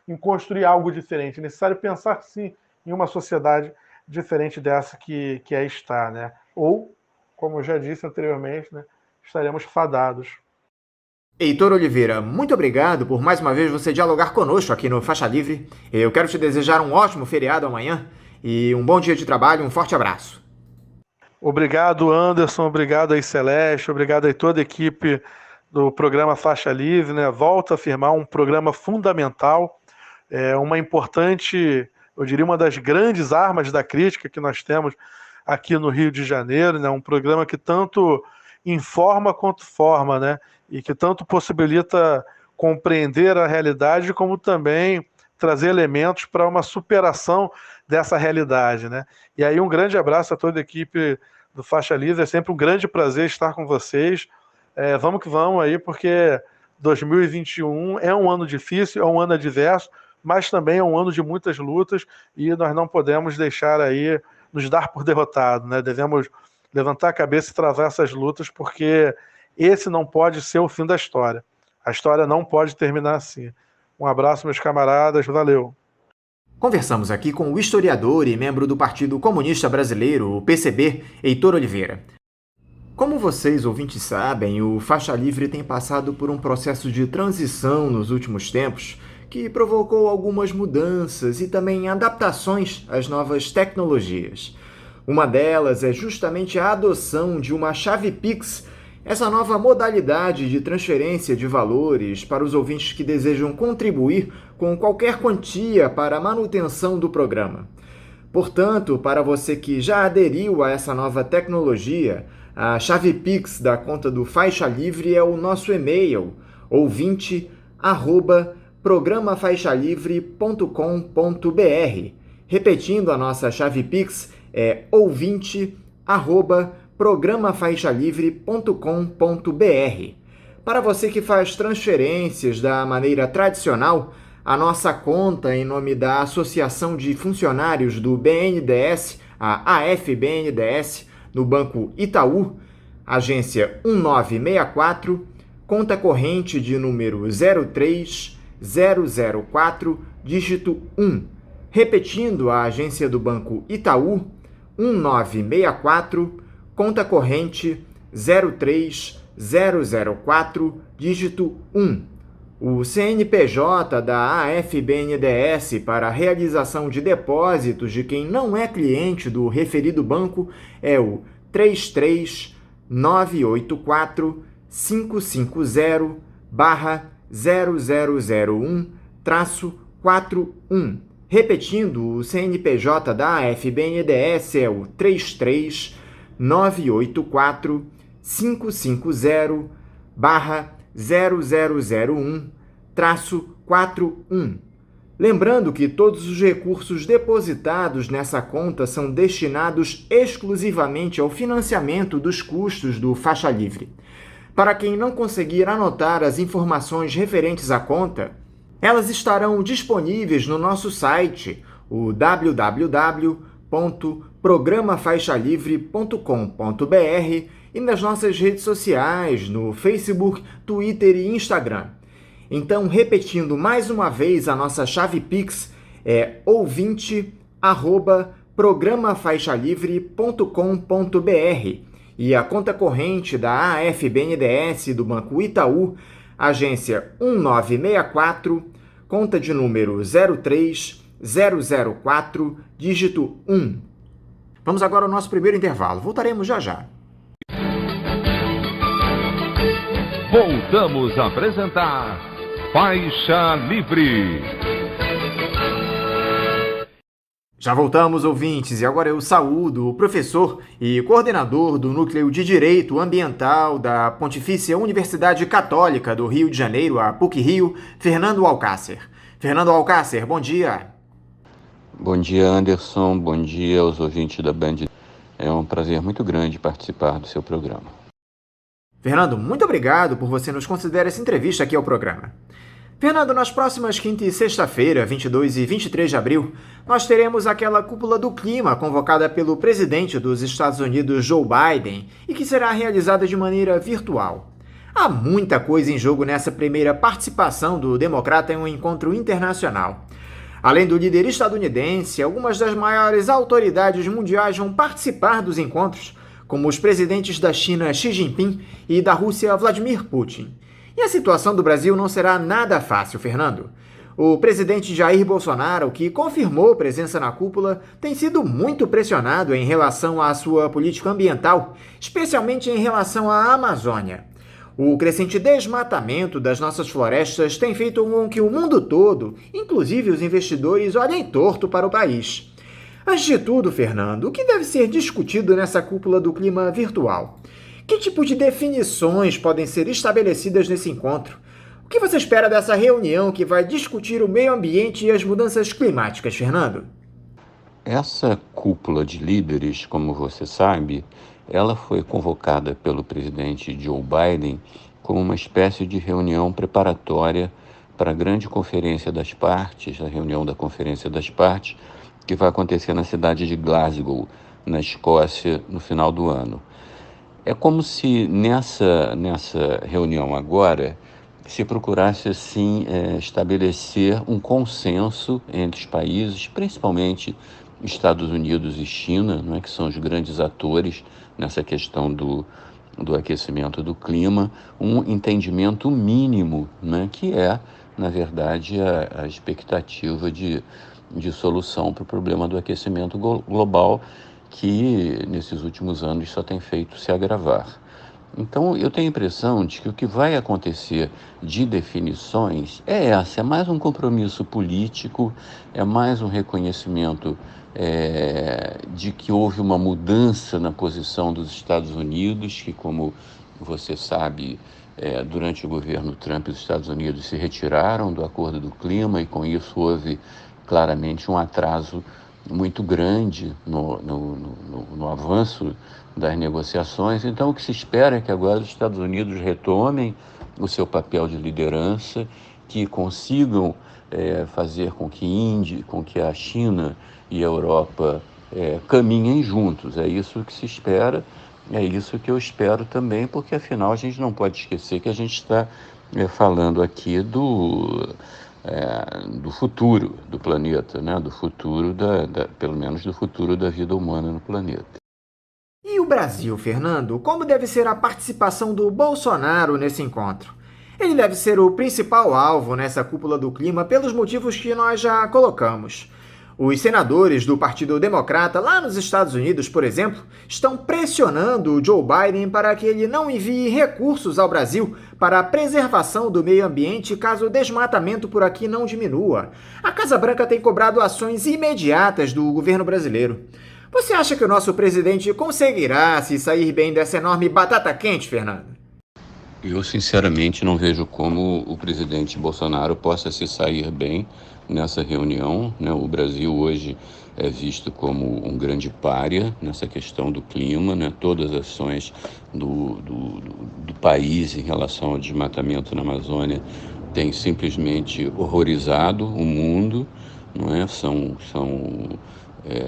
em construir algo diferente. É necessário pensar, sim, em uma sociedade diferente dessa que aí está, né? Ou, como eu já disse anteriormente, né, estaremos fadados. Heitor Oliveira, muito obrigado por mais uma vez você dialogar conosco aqui no Faixa Livre. Eu quero te desejar um ótimo feriado amanhã e um bom dia de trabalho. Um forte abraço. Obrigado, Anderson. Obrigado aí, Celeste. Obrigado aí toda a equipe do programa Faixa Livre, né? Volto a afirmar, um programa fundamental, uma importante, eu diria, uma das grandes armas da crítica que nós temos aqui no Rio de Janeiro, né? Um programa que tanto informa quanto forma, né? E que tanto possibilita compreender a realidade, como também trazer elementos para uma superação dessa realidade, né? E aí um grande abraço a toda a equipe do Faixa Livre, é sempre um grande prazer estar com vocês. Vamos que vamos aí, porque 2021 é um ano difícil, é um ano adverso, mas também é um ano de muitas lutas e nós não podemos deixar aí nos dar por derrotado, né? Devemos levantar a cabeça e travar essas lutas, porque esse não pode ser o fim da história. A história não pode terminar assim. Um abraço, meus camaradas. Valeu. Conversamos aqui com o historiador e membro do Partido Comunista Brasileiro, o PCB, Heitor Oliveira. Como vocês, ouvintes, sabem, o Faixa Livre tem passado por um processo de transição nos últimos tempos, que provocou algumas mudanças e também adaptações às novas tecnologias. Uma delas é justamente a adoção de uma chave Pix, essa nova modalidade de transferência de valores para os ouvintes que desejam contribuir com qualquer quantia para a manutenção do programa. Portanto, para você que já aderiu a essa nova tecnologia, a chave Pix da conta do Faixa Livre é o nosso e-mail, ouvinte@programafaixalivre.com.br. Repetindo, a nossa chave Pix é ouvinte@programafaixalivre.com.br. para você que faz transferências da maneira tradicional, a nossa conta em nome da Associação de Funcionários do BNDES, a AFBNDES, no Banco Itaú, agência 1964, conta corrente de número 03004, dígito 1. Repetindo, a agência do Banco Itaú, 1964, conta corrente 03004, dígito 1. O CNPJ da AFBNDES para a realização de depósitos de quem não é cliente do referido banco é o 33984-550-0001-41. Repetindo, o CNPJ da AFBNDES é o 33984-550-0001-41. Lembrando que todos os recursos depositados nessa conta são destinados exclusivamente ao financiamento dos custos do Faixa Livre. Para quem não conseguir anotar as informações referentes à conta, elas estarão disponíveis no nosso site, o www.programafaixalivre.com.br, e nas nossas redes sociais, no Facebook, Twitter e Instagram. Então, repetindo mais uma vez, a nossa chave Pix é ouvinte@programafaixalivre.com.br e a conta corrente da AFBNDES do Banco Itaú, agência 1964, conta de número 03004, dígito 1. Vamos agora ao nosso primeiro intervalo. Voltaremos já já. Voltamos a apresentar Faixa Livre. Já voltamos, ouvintes, e agora eu saúdo o professor e coordenador do Núcleo de Direito Ambiental da Pontifícia Universidade Católica do Rio de Janeiro, a PUC-Rio, Fernando Alcácer. Fernando Alcácer, bom dia. Bom dia, Anderson. Bom dia aos ouvintes da Band. É um prazer muito grande participar do seu programa. Fernando, muito obrigado por você nos conceder essa entrevista aqui ao programa. Fernando, nas próximas quinta e sexta-feira, 22 e 23 de abril, nós teremos aquela cúpula do clima convocada pelo presidente dos Estados Unidos, Joe Biden, e que será realizada de maneira virtual. Há muita coisa em jogo nessa primeira participação do democrata em um encontro internacional. Além do líder estadunidense, algumas das maiores autoridades mundiais vão participar dos encontros, como os presidentes da China Xi Jinping e da Rússia Vladimir Putin. E a situação do Brasil não será nada fácil, Fernando. O presidente Jair Bolsonaro, que confirmou presença na cúpula, tem sido muito pressionado em relação à sua política ambiental, especialmente em relação à Amazônia. O crescente desmatamento das nossas florestas tem feito com que o mundo todo, inclusive os investidores, olhem torto para o país. Antes de tudo, Fernando, o que deve ser discutido nessa cúpula do clima virtual? Que tipo de definições podem ser estabelecidas nesse encontro? O que você espera dessa reunião que vai discutir o meio ambiente e as mudanças climáticas, Fernando? Essa cúpula de líderes, como você sabe, ela foi convocada pelo presidente Joe Biden como uma espécie de reunião preparatória para a grande conferência das partes, a reunião da Conferência das Partes, que vai acontecer na cidade de Glasgow, na Escócia, no final do ano. É como se nessa reunião agora se procurasse assim estabelecer um consenso entre os países, principalmente Estados Unidos e China, não é, que são os grandes atores nessa questão do aquecimento do clima, um entendimento mínimo, né, que é, na verdade, a expectativa de solução para o problema do aquecimento global, que nesses últimos anos só tem feito se agravar. Então, eu tenho a impressão de que o que vai acontecer de definições é mais um compromisso político, é mais um reconhecimento de que houve uma mudança na posição dos Estados Unidos, que, como você sabe, durante o governo Trump, os Estados Unidos se retiraram do Acordo do Clima e, com isso, houve claramente um atraso muito grande no avanço das negociações. Então, o que se espera é que agora os Estados Unidos retomem o seu papel de liderança, que consigam fazer com que a China e a Europa caminhem juntos. É isso que se espera, é isso que eu espero também, porque afinal a gente não pode esquecer que a gente está falando aqui do futuro do planeta, né? Do futuro, pelo menos do futuro da vida humana no planeta. E o Brasil, Fernando? Como deve ser a participação do Bolsonaro nesse encontro? Ele deve ser o principal alvo nessa cúpula do clima pelos motivos que nós já colocamos. Os senadores do Partido Democrata lá nos Estados Unidos, por exemplo, estão pressionando o Joe Biden para que ele não envie recursos ao Brasil para a preservação do meio ambiente caso o desmatamento por aqui não diminua. A Casa Branca tem cobrado ações imediatas do governo brasileiro. Você acha que o nosso presidente conseguirá se sair bem dessa enorme batata quente, Fernando? Eu, sinceramente, não vejo como o presidente Bolsonaro possa se sair bem nessa reunião, né? O Brasil hoje é visto como um grande pária nessa questão do clima, né? Todas as ações do país em relação ao desmatamento na Amazônia têm simplesmente horrorizado o mundo, não é? São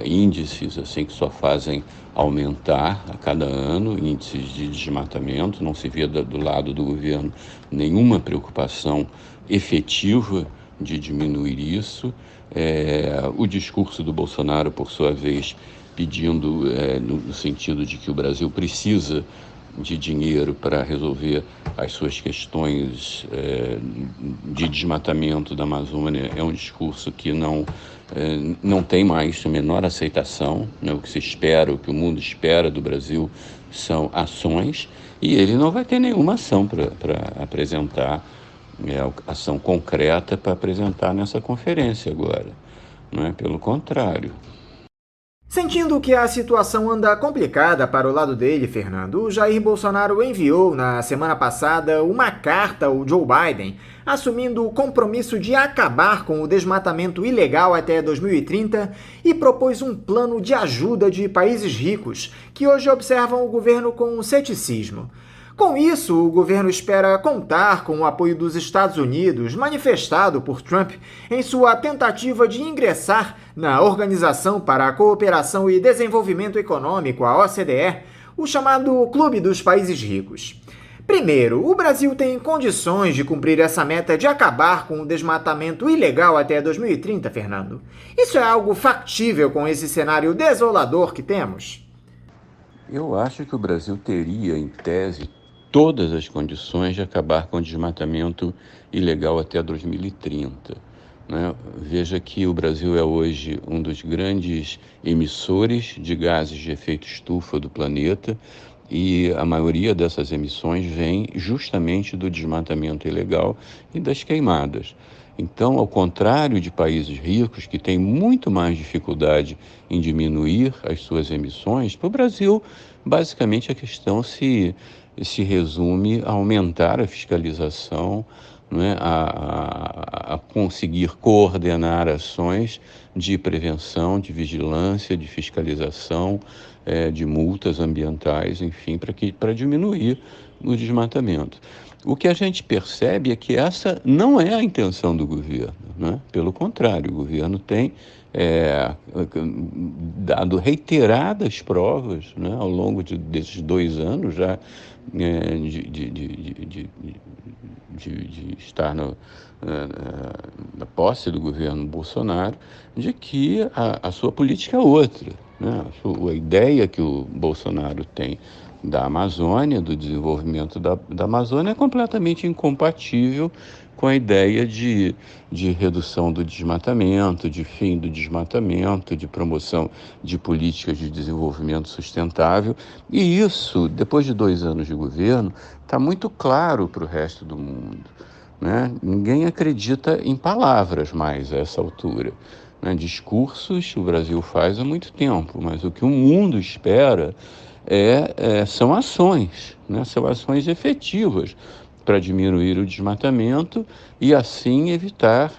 índices assim que só fazem aumentar a cada ano, índices de desmatamento. Não se vê do lado do governo nenhuma preocupação efetiva de diminuir isso. O discurso do Bolsonaro, por sua vez, pedindo no sentido de que o Brasil precisa de dinheiro para resolver as suas questões de desmatamento da Amazônia, é um discurso que não tem mais a menor aceitação, né? O que se espera, o que o mundo espera do Brasil são ações, e ele não vai ter nenhuma ação para apresentar, ação concreta para apresentar nessa conferência agora, não é? Pelo contrário. Sentindo que a situação anda complicada para o lado dele, Fernando, o Jair Bolsonaro enviou na semana passada uma carta ao Joe Biden, assumindo o compromisso de acabar com o desmatamento ilegal até 2030 e propôs um plano de ajuda de países ricos, que hoje observam o governo com ceticismo. Com isso, o governo espera contar com o apoio dos Estados Unidos, manifestado por Trump em sua tentativa de ingressar na Organização para a Cooperação e Desenvolvimento Econômico, a OCDE, o chamado Clube dos Países Ricos. Primeiro, o Brasil tem condições de cumprir essa meta de acabar com o desmatamento ilegal até 2030, Fernando? Isso é algo factível com esse cenário desolador que temos? Eu acho que o Brasil teria, em tese, todas as condições de acabar com o desmatamento ilegal até 2030. Né? Veja que o Brasil é hoje um dos grandes emissores de gases de efeito estufa do planeta, e a maioria dessas emissões vem justamente do desmatamento ilegal e das queimadas. Então, ao contrário de países ricos que têm muito mais dificuldade em diminuir as suas emissões, para o Brasil, basicamente, a questão se resume a aumentar a fiscalização, né, a conseguir coordenar ações de prevenção, de vigilância, de fiscalização, de multas ambientais, enfim, para diminuir o desmatamento. O que a gente percebe é que essa não é a intenção do governo, né? Pelo contrário, o governo tem dado reiteradas provas, né, ao longo desses 2 anos já de estar na posse do governo Bolsonaro, de que a sua política é outra, né? A ideia que o Bolsonaro tem da Amazônia, do desenvolvimento da Amazônia, é completamente incompatível com a ideia de redução do desmatamento, de fim do desmatamento, de promoção de políticas de desenvolvimento sustentável. E isso, depois de 2 anos de governo, está muito claro para o resto do mundo, né? Ninguém acredita em palavras mais a essa altura, né? Discursos o Brasil faz há muito tempo, mas o que o mundo espera são ações, né? São ações efetivas. para diminuir o desmatamento e assim evitar,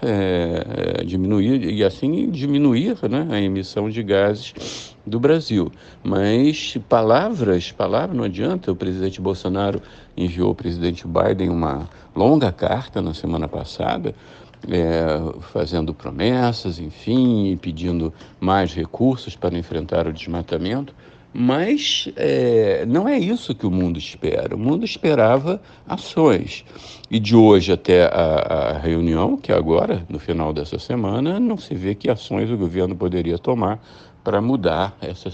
diminuir, né, a emissão de gases do Brasil. Mas palavras, não adianta. O presidente Bolsonaro enviou ao presidente Biden uma longa carta na semana passada, fazendo promessas, enfim, e pedindo mais recursos para enfrentar o desmatamento. Mas não é isso que o mundo espera. O mundo esperava ações. E de hoje até a reunião, que é agora, no final dessa semana, não se vê que ações o governo poderia tomar para mudar essa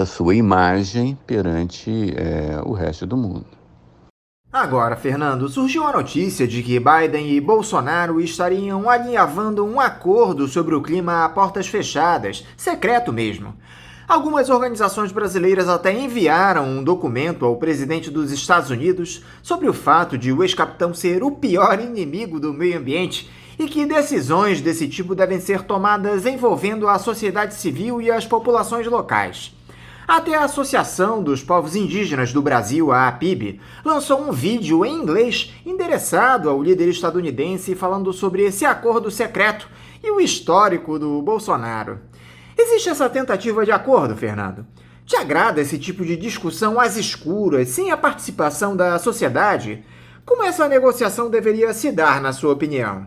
sua imagem perante o resto do mundo. Agora, Fernando, surgiu a notícia de que Biden e Bolsonaro estariam alinhavando um acordo sobre o clima a portas fechadas, secreto mesmo. Algumas organizações brasileiras até enviaram um documento ao presidente dos Estados Unidos sobre o fato de o ex-capitão ser o pior inimigo do meio ambiente e que decisões desse tipo devem ser tomadas envolvendo a sociedade civil e as populações locais. Até a Associação dos Povos Indígenas do Brasil, a APIB, lançou um vídeo em inglês endereçado ao líder estadunidense falando sobre esse acordo secreto e o histórico do Bolsonaro. Existe essa tentativa de acordo, Fernando? Te agrada esse tipo de discussão às escuras, sem a participação da sociedade? Como essa negociação deveria se dar, na sua opinião?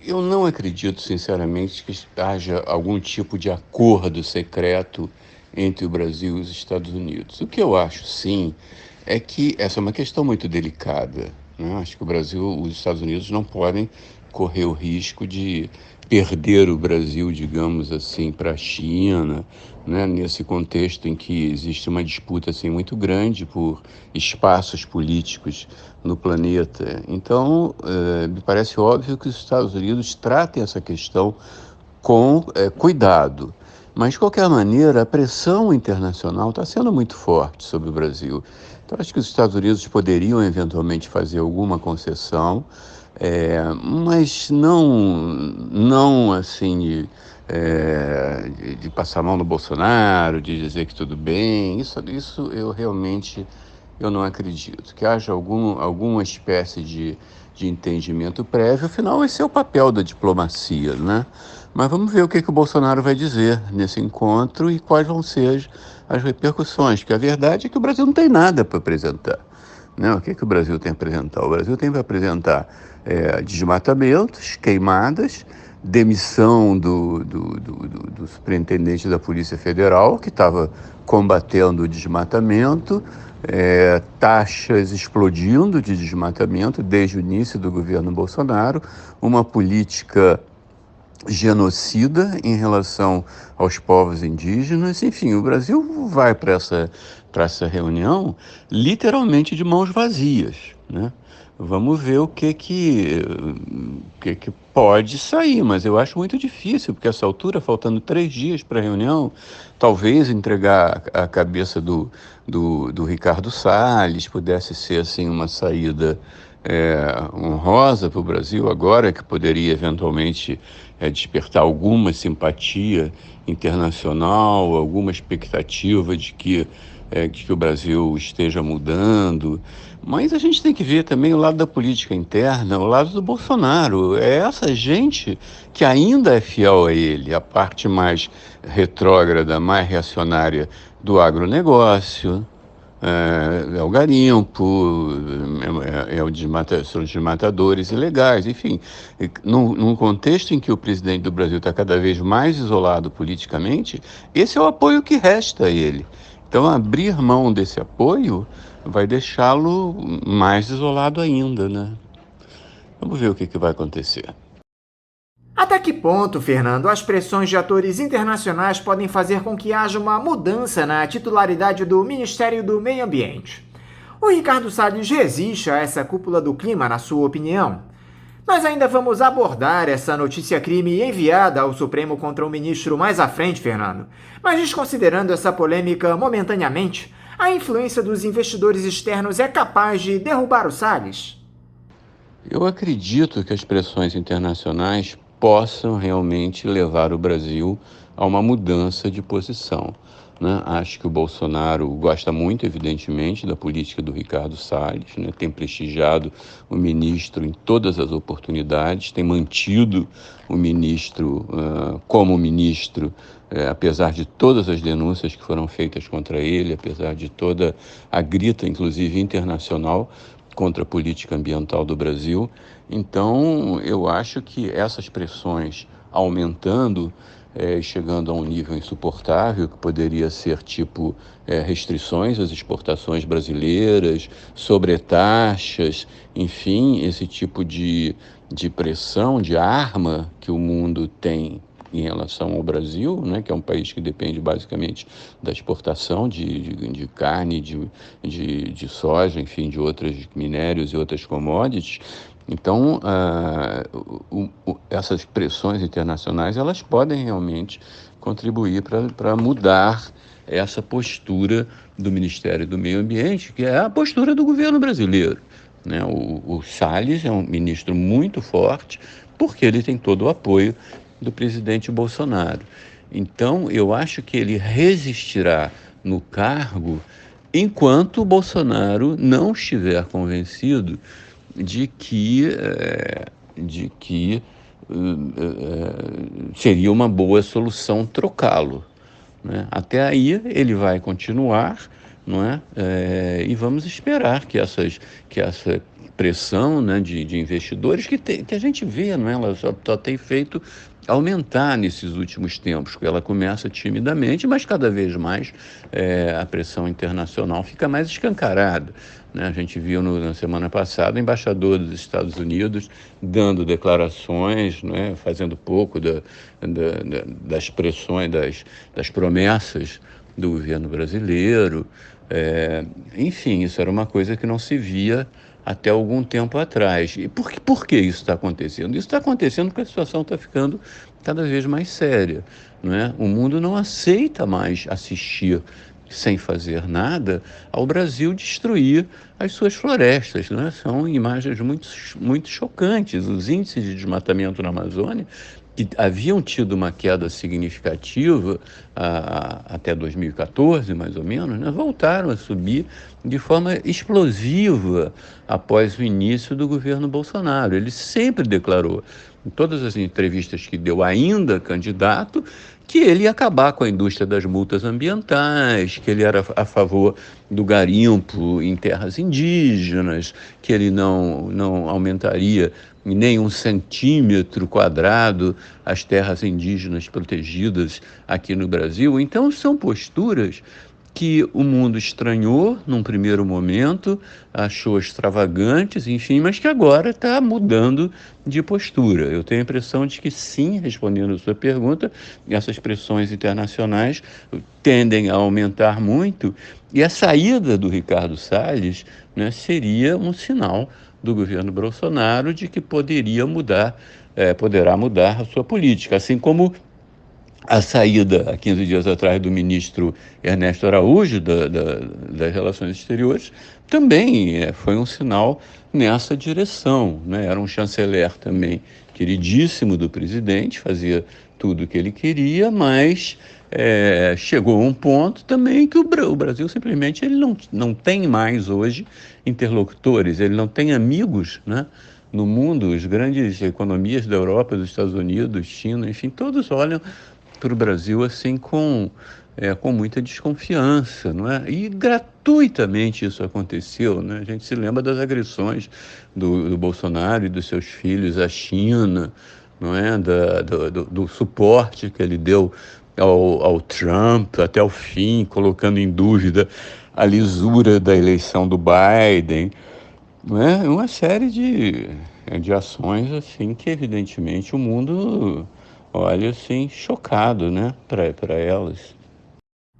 Eu não acredito, sinceramente, que haja algum tipo de acordo secreto entre o Brasil e os Estados Unidos. O que eu acho, sim, é que essa é uma questão muito delicada, né? Acho que o Brasil, os Estados Unidos não podem correr o risco de perder o Brasil, digamos assim, para a China, né? Nesse contexto em que existe uma disputa assim, muito grande por espaços políticos no planeta. Então, me parece óbvio que os Estados Unidos tratem essa questão com cuidado. Mas, de qualquer maneira, a pressão internacional está sendo muito forte sobre o Brasil. Então, acho que os Estados Unidos poderiam, eventualmente, fazer alguma concessão, mas não assim, de passar a mão no Bolsonaro, de dizer que tudo bem. Isso eu realmente não acredito. Que haja alguma espécie de entendimento prévio. Afinal, esse é o papel da diplomacia, né? Mas vamos ver o que o Bolsonaro vai dizer nesse encontro e quais vão ser as repercussões, porque a verdade é que o Brasil não tem nada para apresentar, né? O que o Brasil tem para apresentar? O Brasil tem para apresentar desmatamentos, queimadas, demissão do superintendente da Polícia Federal, que estava combatendo o desmatamento, taxas explodindo de desmatamento desde o início do governo Bolsonaro, uma política genocida em relação aos povos indígenas. Enfim, o Brasil vai para essa reunião literalmente de mãos vazias, né? Vamos ver o que pode sair, mas eu acho muito difícil, porque a essa altura, faltando 3 dias para a reunião, talvez entregar a cabeça do Ricardo Salles pudesse ser assim, uma saída honrosa para o Brasil agora, que poderia eventualmente despertar alguma simpatia internacional, alguma expectativa de que o Brasil esteja mudando. Mas a gente tem que ver também o lado da política interna, o lado do Bolsonaro. É essa gente que ainda é fiel a ele, a parte mais retrógrada, mais reacionária do agronegócio, o garimpo, são os desmatadores ilegais, enfim. Num contexto em que o presidente do Brasil está cada vez mais isolado politicamente, esse é o apoio que resta a ele. Então, abrir mão desse apoio vai deixá-lo mais isolado ainda, né? Vamos ver o que vai acontecer. Até que ponto, Fernando, as pressões de atores internacionais podem fazer com que haja uma mudança na titularidade do Ministério do Meio Ambiente? O Ricardo Salles resiste a essa cúpula do clima, na sua opinião? Nós ainda vamos abordar essa notícia-crime enviada ao Supremo contra o ministro mais à frente, Fernando. Mas desconsiderando essa polêmica momentaneamente, a influência dos investidores externos é capaz de derrubar o Salles? Eu acredito que as pressões internacionais possam realmente levar o Brasil a uma mudança de posição. né? Acho que o Bolsonaro gosta muito, evidentemente, da política do Ricardo Salles, né? Tem prestigiado o ministro em todas as oportunidades, tem mantido o ministro como ministro, apesar de todas as denúncias que foram feitas contra ele, apesar de toda a grita, inclusive internacional, contra a política ambiental do Brasil. Então, eu acho que essas pressões aumentando, chegando a um nível insuportável, que poderia ser tipo restrições às exportações brasileiras, sobretaxas, enfim, esse tipo de pressão, de arma que o mundo tem em relação ao Brasil, né, que é um país que depende basicamente da exportação de carne, de soja, enfim, de outros minérios e outras commodities. Então, essas pressões internacionais, elas podem realmente contribuir para mudar essa postura do Ministério do Meio Ambiente, que é a postura do governo brasileiro, né? O Salles é um ministro muito forte, porque ele tem todo o apoio do presidente Bolsonaro. Então, eu acho que ele resistirá no cargo enquanto o Bolsonaro não estiver convencido de que seria uma boa solução trocá-lo, né? Até aí ele vai continuar, não é? E vamos esperar que essa pressão, né, de investidores que a gente vê, não é? Ela só tem feito aumentar nesses últimos tempos, que ela começa timidamente, mas cada vez mais a pressão internacional fica mais escancarada, né? A gente viu na semana passada o embaixador dos Estados Unidos dando declarações, né, fazendo pouco das pressões, das promessas do governo brasileiro. Enfim, isso era uma coisa que não se via até algum tempo atrás. E por que isso está acontecendo? Isso está acontecendo porque a situação está ficando cada vez mais séria, não é? O mundo não aceita mais assistir sem fazer nada ao Brasil destruir as suas florestas, não é? São imagens muito, muito chocantes. Os índices de desmatamento na Amazônia, que haviam tido uma queda significativa até 2014, mais ou menos, né, voltaram a subir de forma explosiva após o início do governo Bolsonaro. Ele sempre declarou, em todas as entrevistas que deu ainda candidato, que ele ia acabar com a indústria das multas ambientais, que ele era a favor do garimpo em terras indígenas, que ele não aumentaria em nem 1 centímetro quadrado as terras indígenas protegidas aqui no Brasil. Então, são posturas que o mundo estranhou num primeiro momento, achou extravagantes, enfim, mas que agora está mudando de postura. Eu tenho a impressão de que sim, respondendo a sua pergunta, essas pressões internacionais tendem a aumentar muito, e a saída do Ricardo Salles, né, seria um sinal do governo Bolsonaro de que poderá mudar a sua política, assim como a saída, há 15 dias atrás, do ministro Ernesto Araújo, das Relações Exteriores, também foi um sinal nessa direção, né? Era um chanceler também queridíssimo do presidente, fazia tudo o que ele queria, mas chegou a um ponto também que o Brasil simplesmente ele não tem mais hoje interlocutores, ele não tem amigos, né? No mundo. As grandes economias da Europa, dos Estados Unidos, China, enfim, todos olham para o Brasil assim com muita desconfiança, não é? E gratuitamente isso aconteceu, né? A gente se lembra das agressões do Bolsonaro e dos seus filhos à China, não é? Do suporte que ele deu ao Trump até o fim, colocando em dúvida a lisura da eleição do Biden, não é? Uma série de ações assim que evidentemente o mundo olha assim chocado, né, para elas.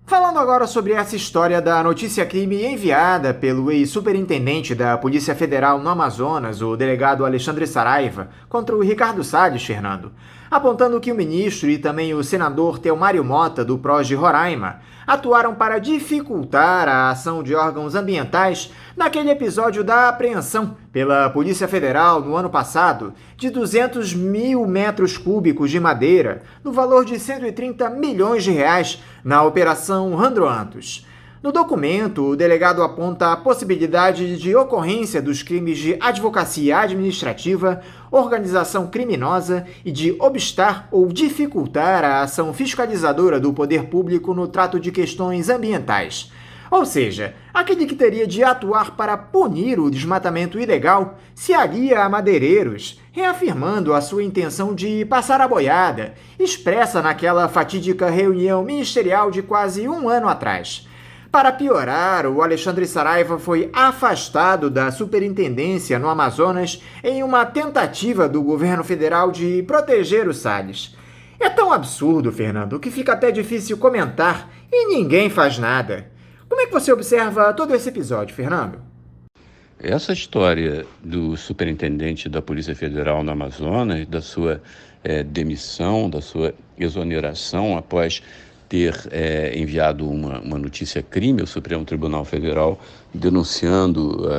Falando agora sobre essa história da notícia crime enviada pelo ex-superintendente da Polícia Federal no Amazonas, o delegado Alexandre Saraiva, contra o Ricardo Salles, Fernando. apontando que o ministro e também o senador Telmário Mota, do PROS de Roraima, atuaram para dificultar a ação de órgãos ambientais naquele episódio da apreensão pela Polícia Federal no ano passado de 200 mil metros cúbicos de madeira, no valor de 130 milhões de reais, na Operação Randroantos. No documento, o delegado aponta a possibilidade de ocorrência dos crimes de advocacia administrativa, organização criminosa e de obstar ou dificultar a ação fiscalizadora do poder público no trato de questões ambientais. Ou seja, aquele que teria de atuar para punir o desmatamento ilegal se alia a madeireiros, reafirmando a sua intenção de passar a boiada, expressa naquela fatídica reunião ministerial de quase um ano atrás. Para piorar, o Alexandre Saraiva foi afastado da superintendência no Amazonas em uma tentativa do governo federal de proteger o Salles. É tão absurdo, Fernando, que fica até difícil comentar e ninguém faz nada. Como é que você observa todo esse episódio, Fernando? Essa história do superintendente da Polícia Federal no Amazonas, da sua demissão, da sua exoneração após ter enviado uma notícia-crime ao Supremo Tribunal Federal denunciando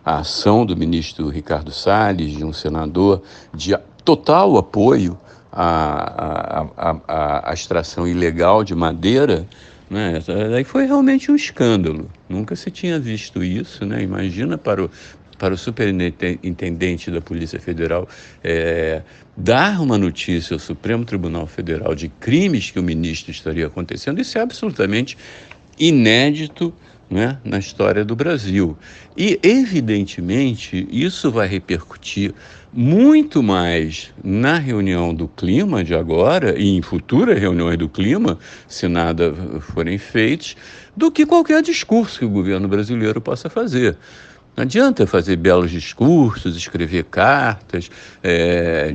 a ação do ministro Ricardo Salles, de um senador, de total apoio à extração ilegal de madeira, né? Daí foi realmente um escândalo. Nunca se tinha visto isso, né? Imagina para o superintendente da Polícia Federal dar uma notícia ao Supremo Tribunal Federal de crimes que o ministro estaria acontecendo. Isso é absolutamente inédito, né, na história do Brasil. E, evidentemente, isso vai repercutir muito mais na reunião do clima de agora e em futuras reuniões do clima, se nada forem feitos, do que qualquer discurso que o governo brasileiro possa fazer. Não adianta fazer belos discursos, escrever cartas,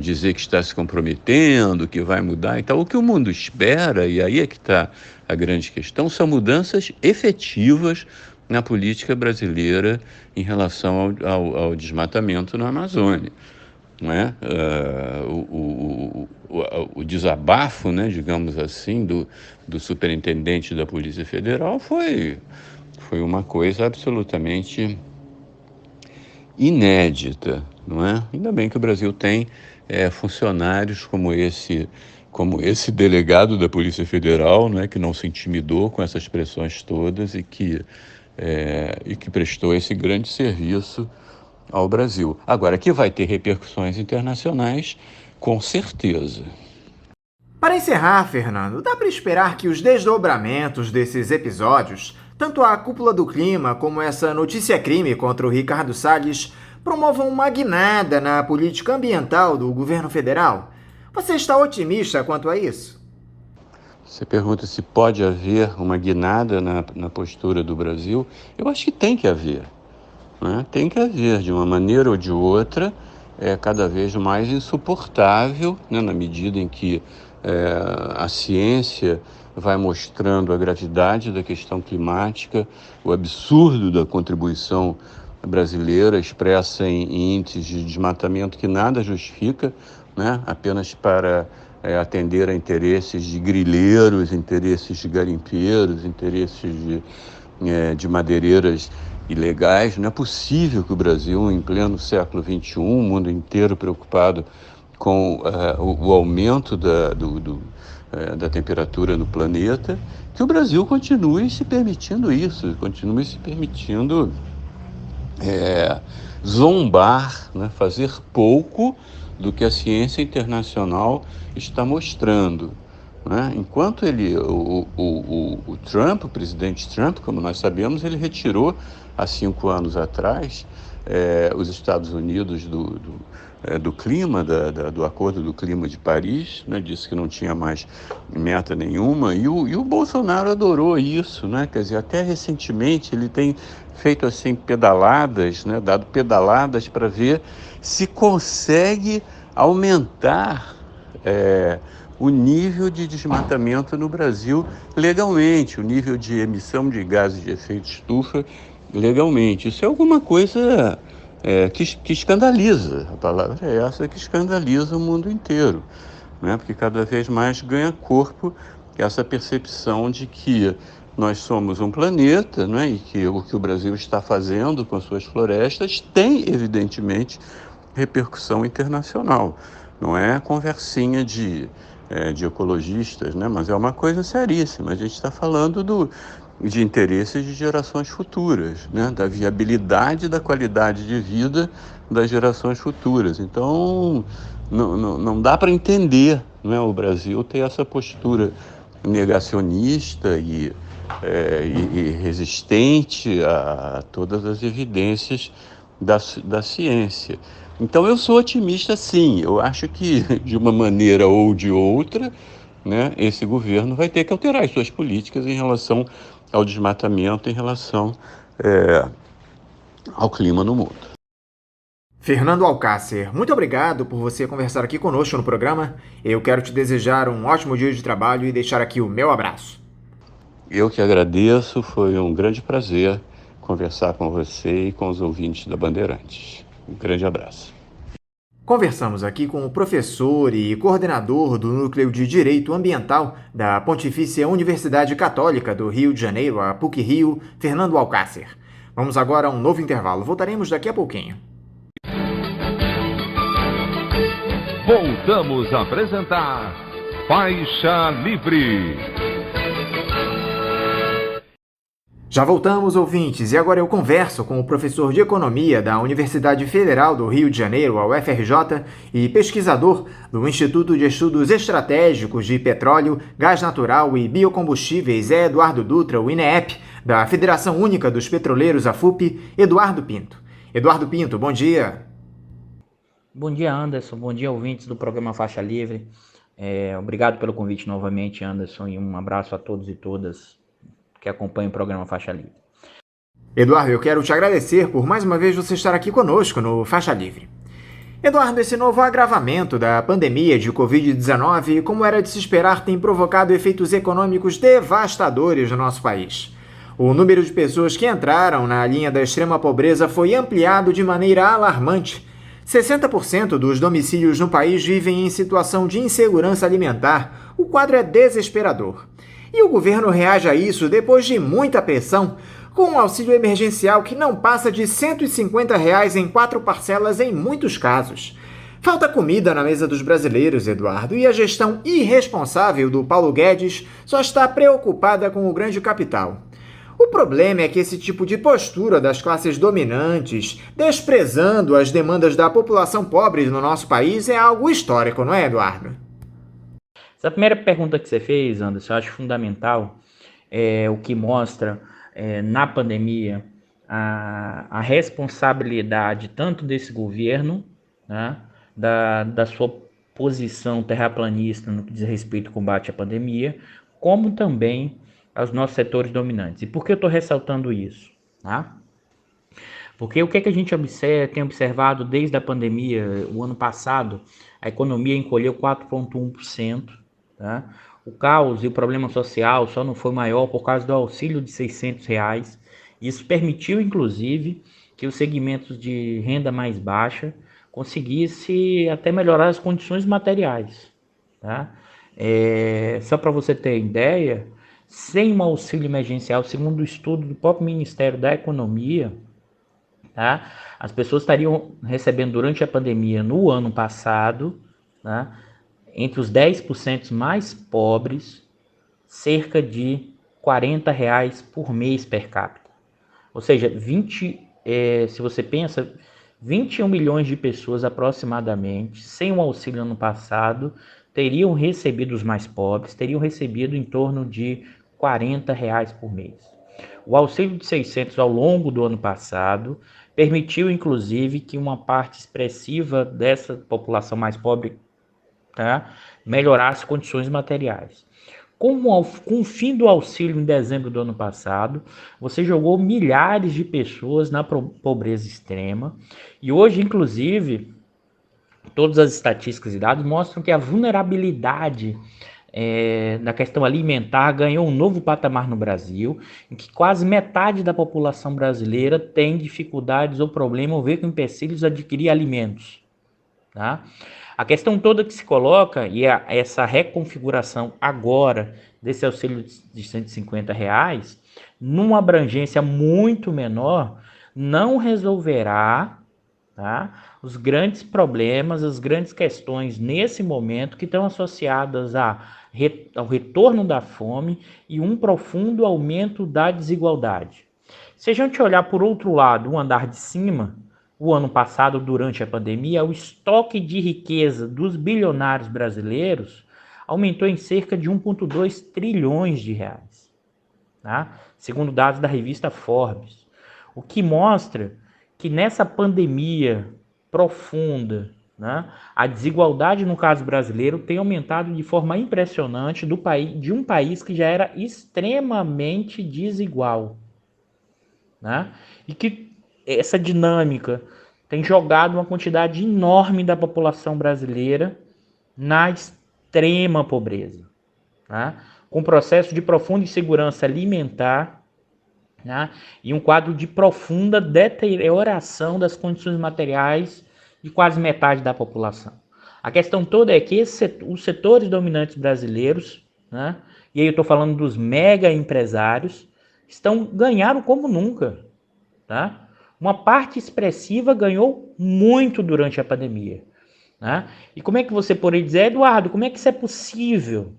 dizer que está se comprometendo, que vai mudar e tal. O que o mundo espera, e aí é que está a grande questão, são mudanças efetivas na política brasileira em relação ao desmatamento na Amazônia. Não é? O desabafo, né, digamos assim, do superintendente da Polícia Federal foi uma coisa absolutamente inédita, não é? Ainda bem que o Brasil tem funcionários como esse delegado da Polícia Federal, não é, que não se intimidou com essas pressões todas e que prestou esse grande serviço ao Brasil. Agora, que vai ter repercussões internacionais, com certeza. Para encerrar, Fernando, dá para esperar que os desdobramentos desses episódios, tanto a cúpula do clima como essa notícia-crime contra o Ricardo Salles, promovam uma guinada na política ambiental do governo federal? Você está otimista quanto a isso? Você pergunta se pode haver uma guinada na postura do Brasil? Eu acho que tem que haver, né? Tem que haver, de uma maneira ou de outra, cada vez mais insuportável, né, na medida em que a ciência vai mostrando a gravidade da questão climática, o absurdo da contribuição brasileira expressa em índices de desmatamento que nada justifica, né, apenas para atender a interesses de grileiros, interesses de garimpeiros, interesses de madeireiras ilegais. Não é possível que o Brasil, em pleno século XXI, o mundo inteiro preocupado com o aumento da temperatura no planeta, que o Brasil continue se permitindo isso, continue se permitindo zombar, né, fazer pouco do que a ciência internacional está mostrando, né? Enquanto o Trump, o presidente Trump, como nós sabemos, ele retirou há 5 anos atrás os Estados Unidos do clima, do Acordo do Clima de Paris, né? Disse que não tinha mais meta nenhuma, e o Bolsonaro adorou isso, né? Quer dizer, até recentemente ele tem feito assim pedaladas, né? Dado pedaladas para ver se consegue aumentar o nível de desmatamento no Brasil legalmente, o nível de emissão de gases de efeito estufa legalmente. Isso é alguma coisa que escandaliza, a palavra é essa, que escandaliza o mundo inteiro, né? Porque cada vez mais ganha corpo essa percepção de que nós somos um planeta, né? E que o que o Brasil está fazendo com as suas florestas tem, evidentemente, repercussão internacional. Não é conversinha de ecologistas, né? Mas é uma coisa seríssima. A gente está falando de interesses de gerações futuras, né? Da viabilidade da qualidade de vida das gerações futuras. Então, não dá para entender, né, o Brasil ter essa postura negacionista e resistente a todas as evidências da ciência. Então eu sou otimista, sim. Eu acho que de uma maneira ou de outra, né, esse governo vai ter que alterar as suas políticas em relação ao desmatamento, em relação ao clima no mundo. Fernando Alcácer, muito obrigado por você conversar aqui conosco no programa. Eu quero te desejar um ótimo dia de trabalho e deixar aqui o meu abraço. Eu que agradeço, foi um grande prazer conversar com você e com os ouvintes da Bandeirantes. Um grande abraço. Conversamos aqui com o professor e coordenador do Núcleo de Direito Ambiental da Pontifícia Universidade Católica do Rio de Janeiro, a PUC-Rio, Fernando Alcácer. Vamos agora a um novo intervalo. Voltaremos daqui a pouquinho. Voltamos a apresentar Faixa Livre. Já voltamos, ouvintes, e agora eu converso com o professor de Economia da Universidade Federal do Rio de Janeiro, a UFRJ, e pesquisador do Instituto de Estudos Estratégicos de Petróleo, Gás Natural e Biocombustíveis, Eduardo Dutra, o INEP, da Federação Única dos Petroleiros, a FUP, Eduardo Pinto. Eduardo Pinto, bom dia. Bom dia, Anderson. Bom dia, ouvintes do programa Faixa Livre. Obrigado pelo convite novamente, Anderson, e um abraço a todos e todas que acompanham o programa Faixa Livre. Eduardo, eu quero te agradecer por mais uma vez você estar aqui conosco no Faixa Livre. Eduardo, esse novo agravamento da pandemia de Covid-19, como era de se esperar, tem provocado efeitos econômicos devastadores no nosso país. O número de pessoas que entraram na linha da extrema pobreza foi ampliado de maneira alarmante. 60% dos domicílios no país vivem em situação de insegurança alimentar. O quadro é desesperador. E o governo reage a isso depois de muita pressão, com um auxílio emergencial que não passa de R$ 150 em 4 parcelas em muitos casos. Falta comida na mesa dos brasileiros, Eduardo, e a gestão irresponsável do Paulo Guedes só está preocupada com o grande capital. O problema é que esse tipo de postura das classes dominantes, desprezando as demandas da população pobre no nosso país, é algo histórico, não é, Eduardo? Essa primeira pergunta que você fez, Anderson, eu acho fundamental, o que mostra na pandemia a responsabilidade tanto desse governo, né, da sua posição terraplanista no que diz respeito ao combate à pandemia, como também aos nossos setores dominantes. E por que eu estou ressaltando isso? Tá? Porque o que a gente tem observado desde a pandemia, o ano passado, a economia encolheu 4,1%. Tá? O caos e o problema social só não foi maior por causa do auxílio de R$ 600. Isso permitiu, inclusive, que os segmentos de renda mais baixa conseguissem até melhorar as condições materiais. Tá? Só para você ter ideia, sem um auxílio emergencial, segundo o estudo do próprio Ministério da Economia, tá? As pessoas estariam recebendo durante a pandemia, no ano passado, tá? Entre os 10% mais pobres, cerca de R$ 40 por mês per capita. Ou seja, se você pensa, 21 milhões de pessoas aproximadamente, sem o auxílio ano passado, teriam recebido, os mais pobres, teriam recebido em torno de R$ 40 por mês. O auxílio de 600 ao longo do ano passado permitiu, inclusive, que uma parte expressiva dessa população mais pobre, tá, melhorasse condições materiais. Com o fim do auxílio em dezembro do ano passado, você jogou milhares de pessoas na pobreza extrema e hoje, inclusive, todas as estatísticas e dados mostram que a vulnerabilidade da questão alimentar ganhou um novo patamar no Brasil, em que quase metade da população brasileira tem dificuldades ou problema ou vê com empecilhos adquirir alimentos. tá? A questão toda que se coloca, e essa reconfiguração agora desse auxílio de R$150, numa abrangência muito menor, não resolverá, tá, os grandes problemas, as grandes questões nesse momento que estão associadas ao retorno da fome e um profundo aumento da desigualdade. Se a gente olhar por outro lado, o andar de cima, o ano passado, durante a pandemia, o estoque de riqueza dos bilionários brasileiros aumentou em cerca de 1,2 trilhões de reais, tá? Segundo dados da revista Forbes. O que mostra que nessa pandemia profunda, né, a desigualdade no caso brasileiro tem aumentado de forma impressionante de um país que já era extremamente desigual, né? E que essa dinâmica tem jogado uma quantidade enorme da população brasileira na extrema pobreza, né? Com processo de profunda insegurança alimentar, né? E um quadro de profunda deterioração das condições materiais de quase metade da população. A questão toda é que os setores dominantes brasileiros, né? E aí eu estou falando dos mega empresários, ganharam como nunca, tá? Uma parte expressiva ganhou muito durante a pandemia, né? E como é que você poderia dizer, Eduardo, como é que isso é possível?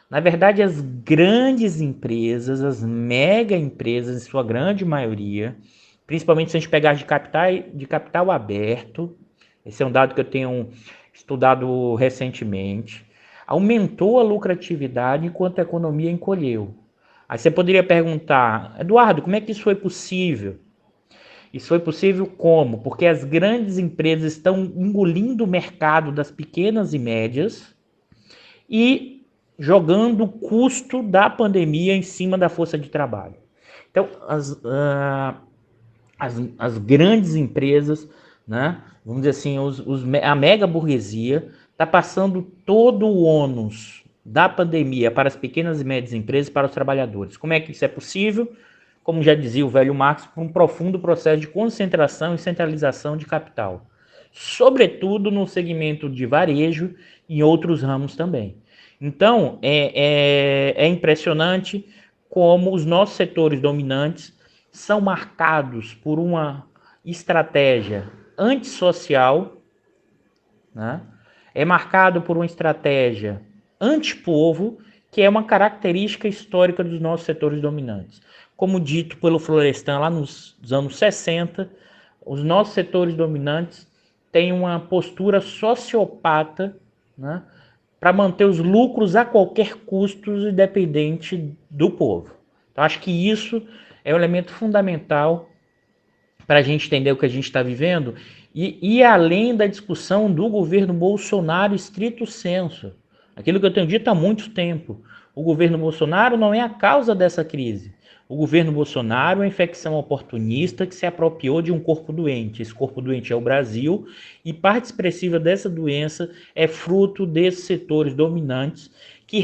Na verdade, as grandes empresas, as mega empresas, em sua grande maioria, principalmente se a gente pegar de capital aberto, esse é um dado que eu tenho estudado recentemente, aumentou a lucratividade enquanto a economia encolheu. Aí você poderia perguntar, Eduardo, como é que isso foi possível? Isso foi possível como? Porque as grandes empresas estão engolindo o mercado das pequenas e médias e jogando o custo da pandemia em cima da força de trabalho. Então, as grandes empresas, né, vamos dizer assim, a mega burguesia está passando todo o ônus da pandemia para as pequenas e médias empresas, para os trabalhadores. Como é que isso é possível? Como já dizia o velho Marx, por um profundo processo de concentração e centralização de capital, sobretudo no segmento de varejo e em outros ramos também. Então, é impressionante como os nossos setores dominantes são marcados por uma estratégia antissocial, né? É marcado por uma estratégia antipovo, que é uma característica histórica dos nossos setores dominantes. Como dito pelo Florestan lá nos anos 60, os nossos setores dominantes têm uma postura sociopata, né, para manter os lucros a qualquer custo, independente do povo. Então, acho que isso é um elemento fundamental para a gente entender o que a gente está vivendo e além da discussão do governo Bolsonaro estrito sensu. Aquilo que eu tenho dito há muito tempo. O governo Bolsonaro não é a causa dessa crise. O governo Bolsonaro é uma infecção oportunista que se apropriou de um corpo doente. Esse corpo doente é o Brasil e parte expressiva dessa doença é fruto desses setores dominantes que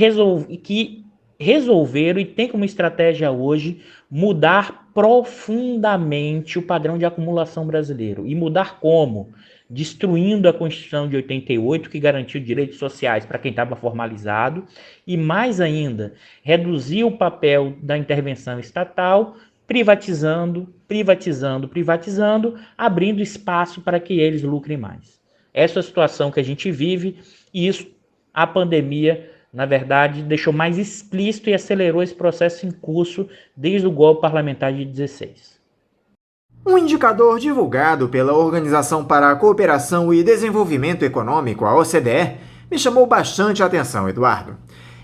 resolveram e tem como estratégia hoje mudar profundamente o padrão de acumulação brasileiro. E mudar como? Destruindo a Constituição de 88, que garantiu direitos sociais para quem estava formalizado, e mais ainda, reduzir o papel da intervenção estatal, privatizando, abrindo espaço para que eles lucrem mais. Essa é a situação que a gente vive, e isso, a pandemia, na verdade, deixou mais explícito e acelerou esse processo em curso desde o golpe parlamentar de 16. Um indicador divulgado pela Organização para a Cooperação e Desenvolvimento Econômico, a OCDE, me chamou bastante a atenção, Eduardo.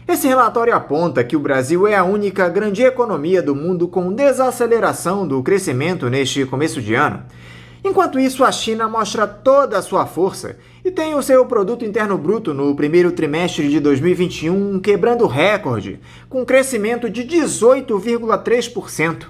Esse relatório aponta que o Brasil é a única grande economia do mundo com desaceleração do crescimento neste começo de ano. Enquanto isso, a China mostra toda a sua força e tem o seu produto interno bruto no primeiro trimestre de 2021 quebrando recorde, com crescimento de 18,3%.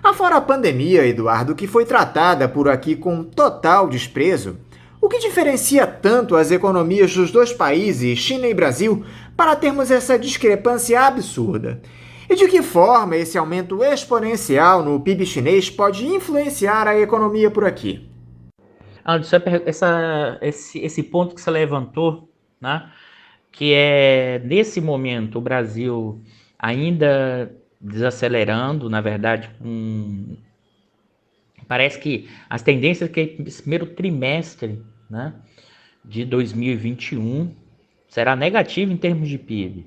Afora a pandemia, Eduardo, que foi tratada por aqui com total desprezo, o que diferencia tanto as economias dos dois países, China e Brasil, para termos essa discrepância absurda? E de que forma esse aumento exponencial no PIB chinês pode influenciar a economia por aqui? Anderson, esse ponto que você levantou, né? Que é, nesse momento, o Brasil ainda desacelerando, na verdade, parece que as tendências que esse primeiro trimestre, né, de 2021 será negativo em termos de PIB,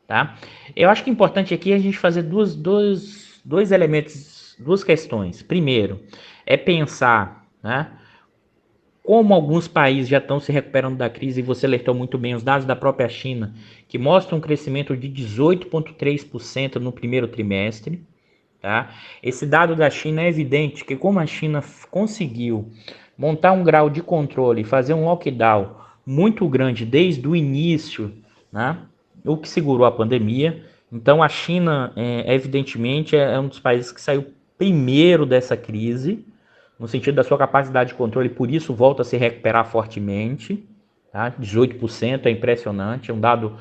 tá? Eu acho que é importante aqui a gente fazer dois elementos, duas questões. Primeiro, é pensar, né, como alguns países já estão se recuperando da crise, e você alertou muito bem os dados da própria China, que mostram um crescimento de 18,3% no primeiro trimestre. Tá? Esse dado da China é evidente que, como a China conseguiu montar um grau de controle, fazer um lockdown muito grande desde o início, né, o que segurou a pandemia. Então a China, evidentemente, é um dos países que saiu primeiro dessa crise, no sentido da sua capacidade de controle, por isso volta a se recuperar fortemente. Tá? 18% é impressionante, é um dado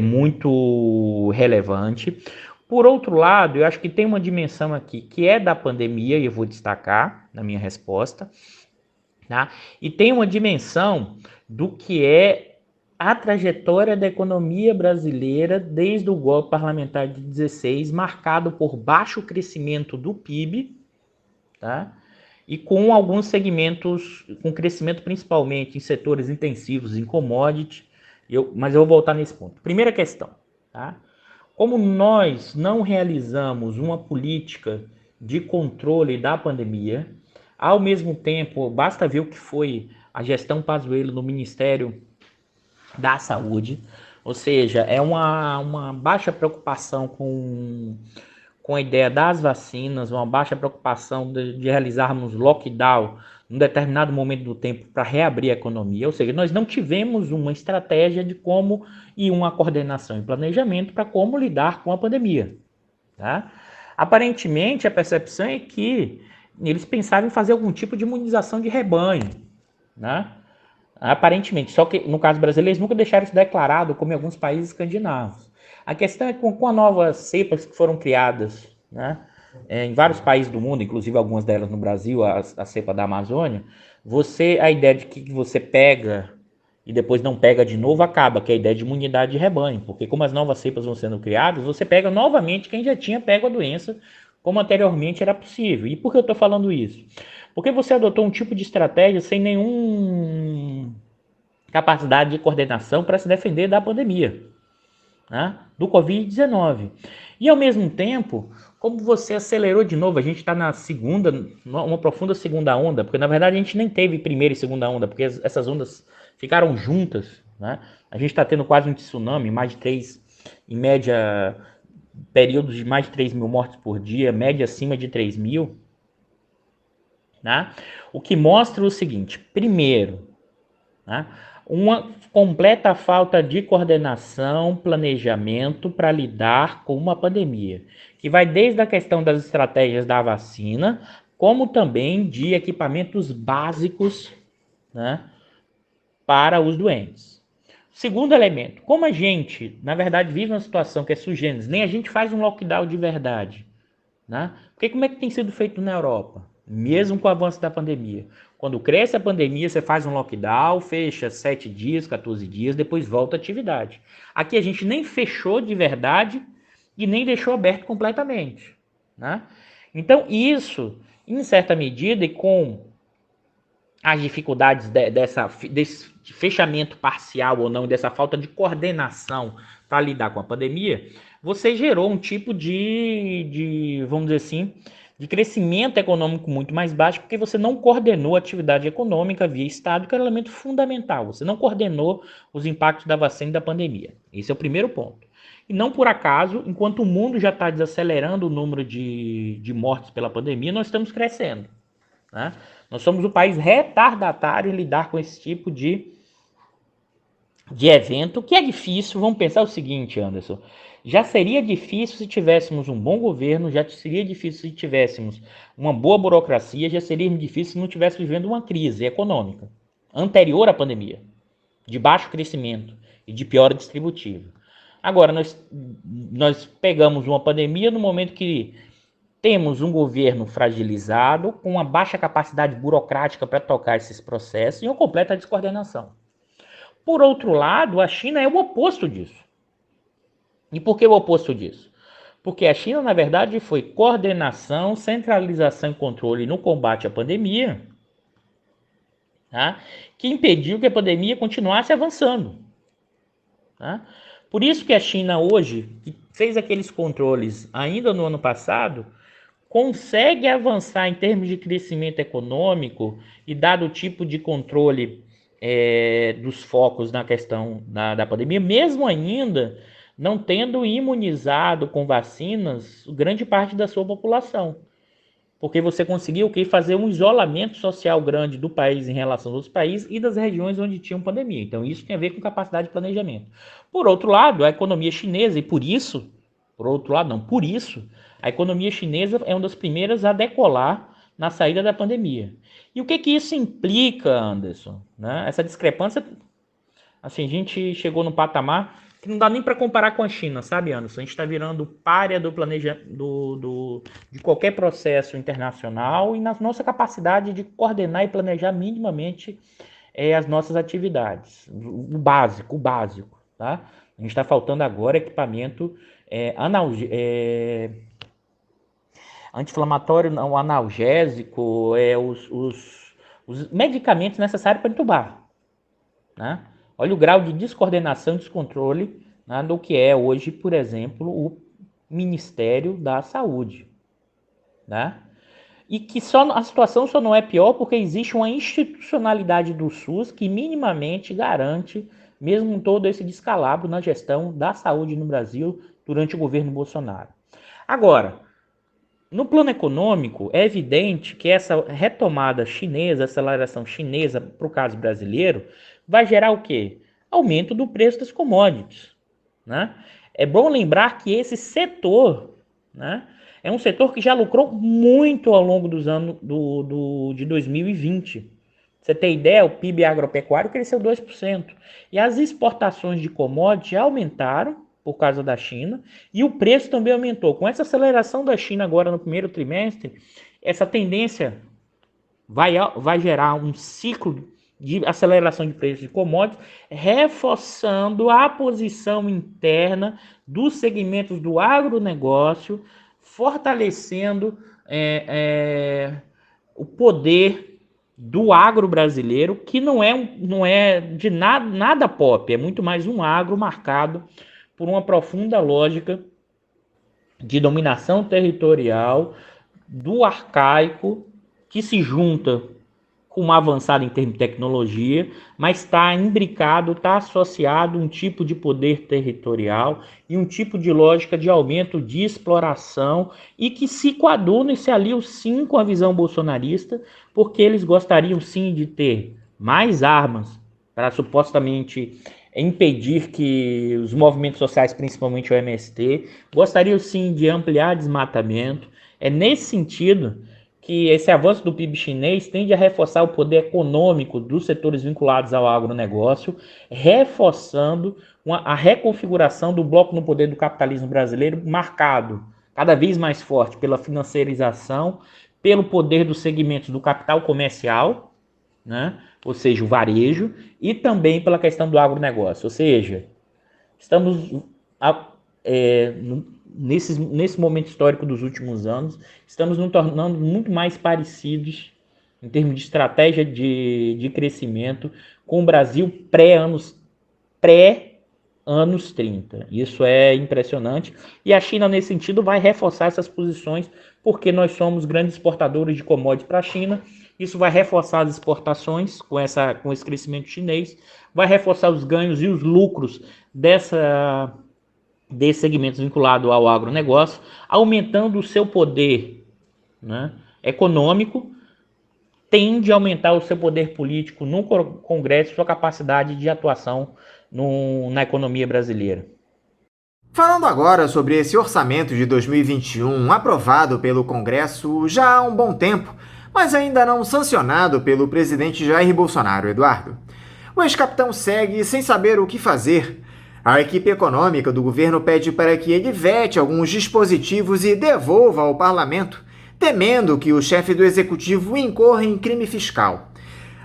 muito relevante. Por outro lado, eu acho que tem uma dimensão aqui que é da pandemia, e eu vou destacar na minha resposta, tá? E tem uma dimensão do que é a trajetória da economia brasileira desde o golpe parlamentar de 16, marcado por baixo crescimento do PIB, tá? E com alguns segmentos, com crescimento principalmente em setores intensivos, em commodity, mas eu vou voltar nesse ponto. Primeira questão, tá? Como nós não realizamos uma política de controle da pandemia, ao mesmo tempo, basta ver o que foi a gestão Pazuello no Ministério da Saúde, ou seja, é uma baixa preocupação com a ideia das vacinas, uma baixa preocupação de realizarmos lockdown num determinado momento do tempo para reabrir a economia, ou seja, nós não tivemos uma estratégia de como e uma coordenação e planejamento para como lidar com a pandemia. Tá? Aparentemente, a percepção é que eles pensavam em fazer algum tipo de imunização de rebanho, né? Aparentemente, só que no caso brasileiro, eles nunca deixaram isso declarado, como em alguns países escandinavos. A questão é que com as novas cepas que foram criadas, né, em vários países do mundo, inclusive algumas delas no Brasil, a cepa da Amazônia, a ideia de que você pega e depois não pega de novo acaba, que é a ideia de imunidade de rebanho, porque como as novas cepas vão sendo criadas, você pega novamente quem já tinha pego a doença, como anteriormente era possível. E por que eu estou falando isso? Porque você adotou um tipo de estratégia sem nenhuma capacidade de coordenação para se defender da pandemia, né, do Covid-19. E ao mesmo tempo, como você acelerou de novo, a gente está na uma profunda segunda onda, porque na verdade a gente nem teve primeira e segunda onda, porque essas ondas ficaram juntas, né? A gente está tendo quase um tsunami, em média, períodos de mais de 3 mil mortes por dia, média acima de 3 mil, né? O que mostra o seguinte: primeiro, né, uma completa falta de coordenação, planejamento para lidar com uma pandemia, que vai desde a questão das estratégias da vacina, como também de equipamentos básicos, né, para os doentes. Segundo elemento, como a gente, na verdade, vive uma situação que é sui generis, nem a gente faz um lockdown de verdade, né? Porque como é que tem sido feito na Europa? Mesmo com o avanço da pandemia. Quando cresce a pandemia, você faz um lockdown, fecha 7 dias, 14 dias, depois volta à atividade. Aqui a gente nem fechou de verdade e nem deixou aberto completamente, né? Então isso, em certa medida, e com as dificuldades desse fechamento parcial ou não, dessa falta de coordenação para lidar com a pandemia, você gerou um tipo vamos dizer assim, de crescimento econômico muito mais baixo, porque você não coordenou a atividade econômica via Estado, que é um elemento fundamental. Você não coordenou os impactos da vacina e da pandemia. Esse é o primeiro ponto. E não por acaso, enquanto o mundo já está desacelerando o número de mortes pela pandemia, nós estamos crescendo, né? Nós somos o país retardatário em lidar com esse tipo de evento, que é difícil. Vamos pensar o seguinte, Anderson: já seria difícil se tivéssemos um bom governo, já seria difícil se tivéssemos uma boa burocracia, já seria difícil se não estivéssemos vivendo uma crise econômica anterior à pandemia, de baixo crescimento e de piora distributiva. Agora, nós pegamos uma pandemia no momento que temos um governo fragilizado, com uma baixa capacidade burocrática para tocar esses processos e uma completa descoordenação. Por outro lado, a China é o oposto disso. E por que o oposto disso? Porque a China, na verdade, foi coordenação, centralização e controle no combate à pandemia, tá? Que impediu que a pandemia continuasse avançando. Tá? Por isso que a China hoje, que fez aqueles controles ainda no ano passado, consegue avançar em termos de crescimento econômico e dado o tipo de controle dos focos na questão da pandemia, mesmo ainda não tendo imunizado com vacinas grande parte da sua população. Porque você conseguiu fazer um isolamento social grande do país em relação aos outros países e das regiões onde tinham pandemia. Então isso tem a ver com capacidade de planejamento. Por outro lado, a economia chinesa, e por isso, a economia chinesa é uma das primeiras a decolar na saída da pandemia. E o que isso implica, Anderson? Né? Essa discrepância, assim, a gente chegou num patamar que não dá nem para comparar com a China, sabe, Anderson? A gente está virando pária de qualquer processo internacional e na nossa capacidade de coordenar e planejar minimamente as nossas atividades. O básico, tá? A gente está faltando agora equipamento anti-inflamatório, não, analgésico, os medicamentos necessários para entubar, né? Olha o grau de descoordenação e descontrole, né, do que é hoje, por exemplo, o Ministério da Saúde. Né? E que a situação só não é pior porque existe uma institucionalidade do SUS que minimamente garante, mesmo todo esse descalabro na gestão da saúde no Brasil durante o governo Bolsonaro. Agora, no plano econômico, é evidente que essa retomada chinesa, aceleração chinesa para o caso brasileiro, vai gerar o quê? Aumento do preço das commodities. Né? É bom lembrar que esse setor, né, é um setor que já lucrou muito ao longo dos anos de 2020. Você tem ideia, o PIB agropecuário cresceu 2%. E as exportações de commodities já aumentaram por causa da China e o preço também aumentou. Com essa aceleração da China agora no primeiro trimestre, essa tendência vai gerar um ciclo de aceleração de preços de commodities, reforçando a posição interna dos segmentos do agronegócio, fortalecendo o poder do agro brasileiro, que não é de nada pop, é muito mais um agro marcado por uma profunda lógica de dominação territorial do arcaico que se junta com uma avançada em termos de tecnologia, mas está imbricado, está associado a um tipo de poder territorial e um tipo de lógica de aumento de exploração e que se coaduna e se aliam sim com a visão bolsonarista, porque eles gostariam sim de ter mais armas para supostamente impedir que os movimentos sociais, principalmente o MST, gostariam sim de ampliar desmatamento. É nesse sentido que esse avanço do PIB chinês tende a reforçar o poder econômico dos setores vinculados ao agronegócio, reforçando a reconfiguração do bloco no poder do capitalismo brasileiro, marcado cada vez mais forte pela financiarização, pelo poder dos segmentos do capital comercial, né? Ou seja, o varejo, e também pela questão do agronegócio. Ou seja, estamos nesse momento histórico dos últimos anos, estamos nos tornando muito mais parecidos em termos de estratégia de crescimento com o Brasil pré-anos 30. Isso é impressionante. E a China, nesse sentido, vai reforçar essas posições, porque nós somos grandes exportadores de commodities para a China. Isso vai reforçar as exportações com esse crescimento chinês, vai reforçar os ganhos e os lucros desses segmentos vinculados ao agronegócio, aumentando o seu poder, né, econômico, tende a aumentar o seu poder político no Congresso, sua capacidade de atuação na economia brasileira. Falando agora sobre esse orçamento de 2021, aprovado pelo Congresso já há um bom tempo, mas ainda não sancionado pelo presidente Jair Bolsonaro, Eduardo. O ex-capitão segue sem saber o que fazer. A equipe econômica do governo pede para que ele vete alguns dispositivos e devolva ao parlamento, temendo que o chefe do executivo incorra em crime fiscal.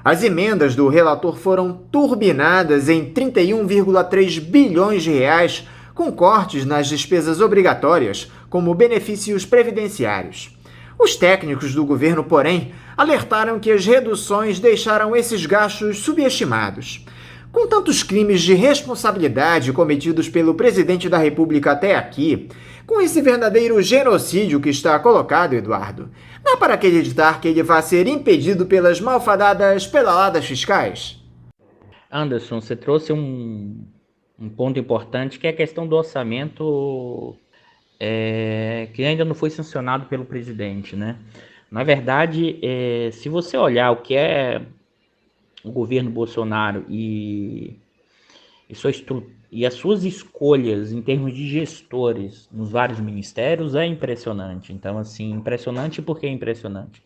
As emendas do relator foram turbinadas em 31,3 bilhões de reais, com cortes nas despesas obrigatórias, como benefícios previdenciários. Os técnicos do governo, porém, alertaram que as reduções deixaram esses gastos subestimados. Com tantos crimes de responsabilidade cometidos pelo presidente da República até aqui, com esse verdadeiro genocídio que está colocado, Eduardo, dá para acreditar que ele vai ser impedido pelas malfadadas pedaladas fiscais? Anderson, você trouxe um ponto importante, que é a questão do orçamento que ainda não foi sancionado pelo presidente, né? Na verdade, se você olhar o que é o governo Bolsonaro e as suas escolhas em termos de gestores nos vários ministérios, é impressionante. Então, assim, impressionante porque é impressionante.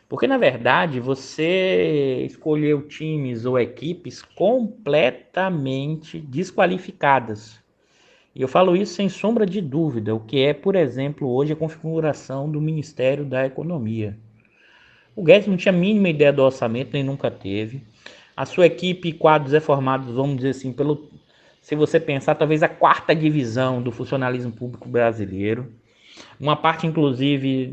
Porque, na verdade, você escolheu times ou equipes completamente desqualificadas. E eu falo isso sem sombra de dúvida, o que é, por exemplo, hoje a configuração do Ministério da Economia. O Guedes não tinha a mínima ideia do orçamento, nem nunca teve. A sua equipe, quadros é formados, vamos dizer assim, se você pensar, talvez a quarta divisão do funcionalismo público brasileiro. Uma parte, inclusive,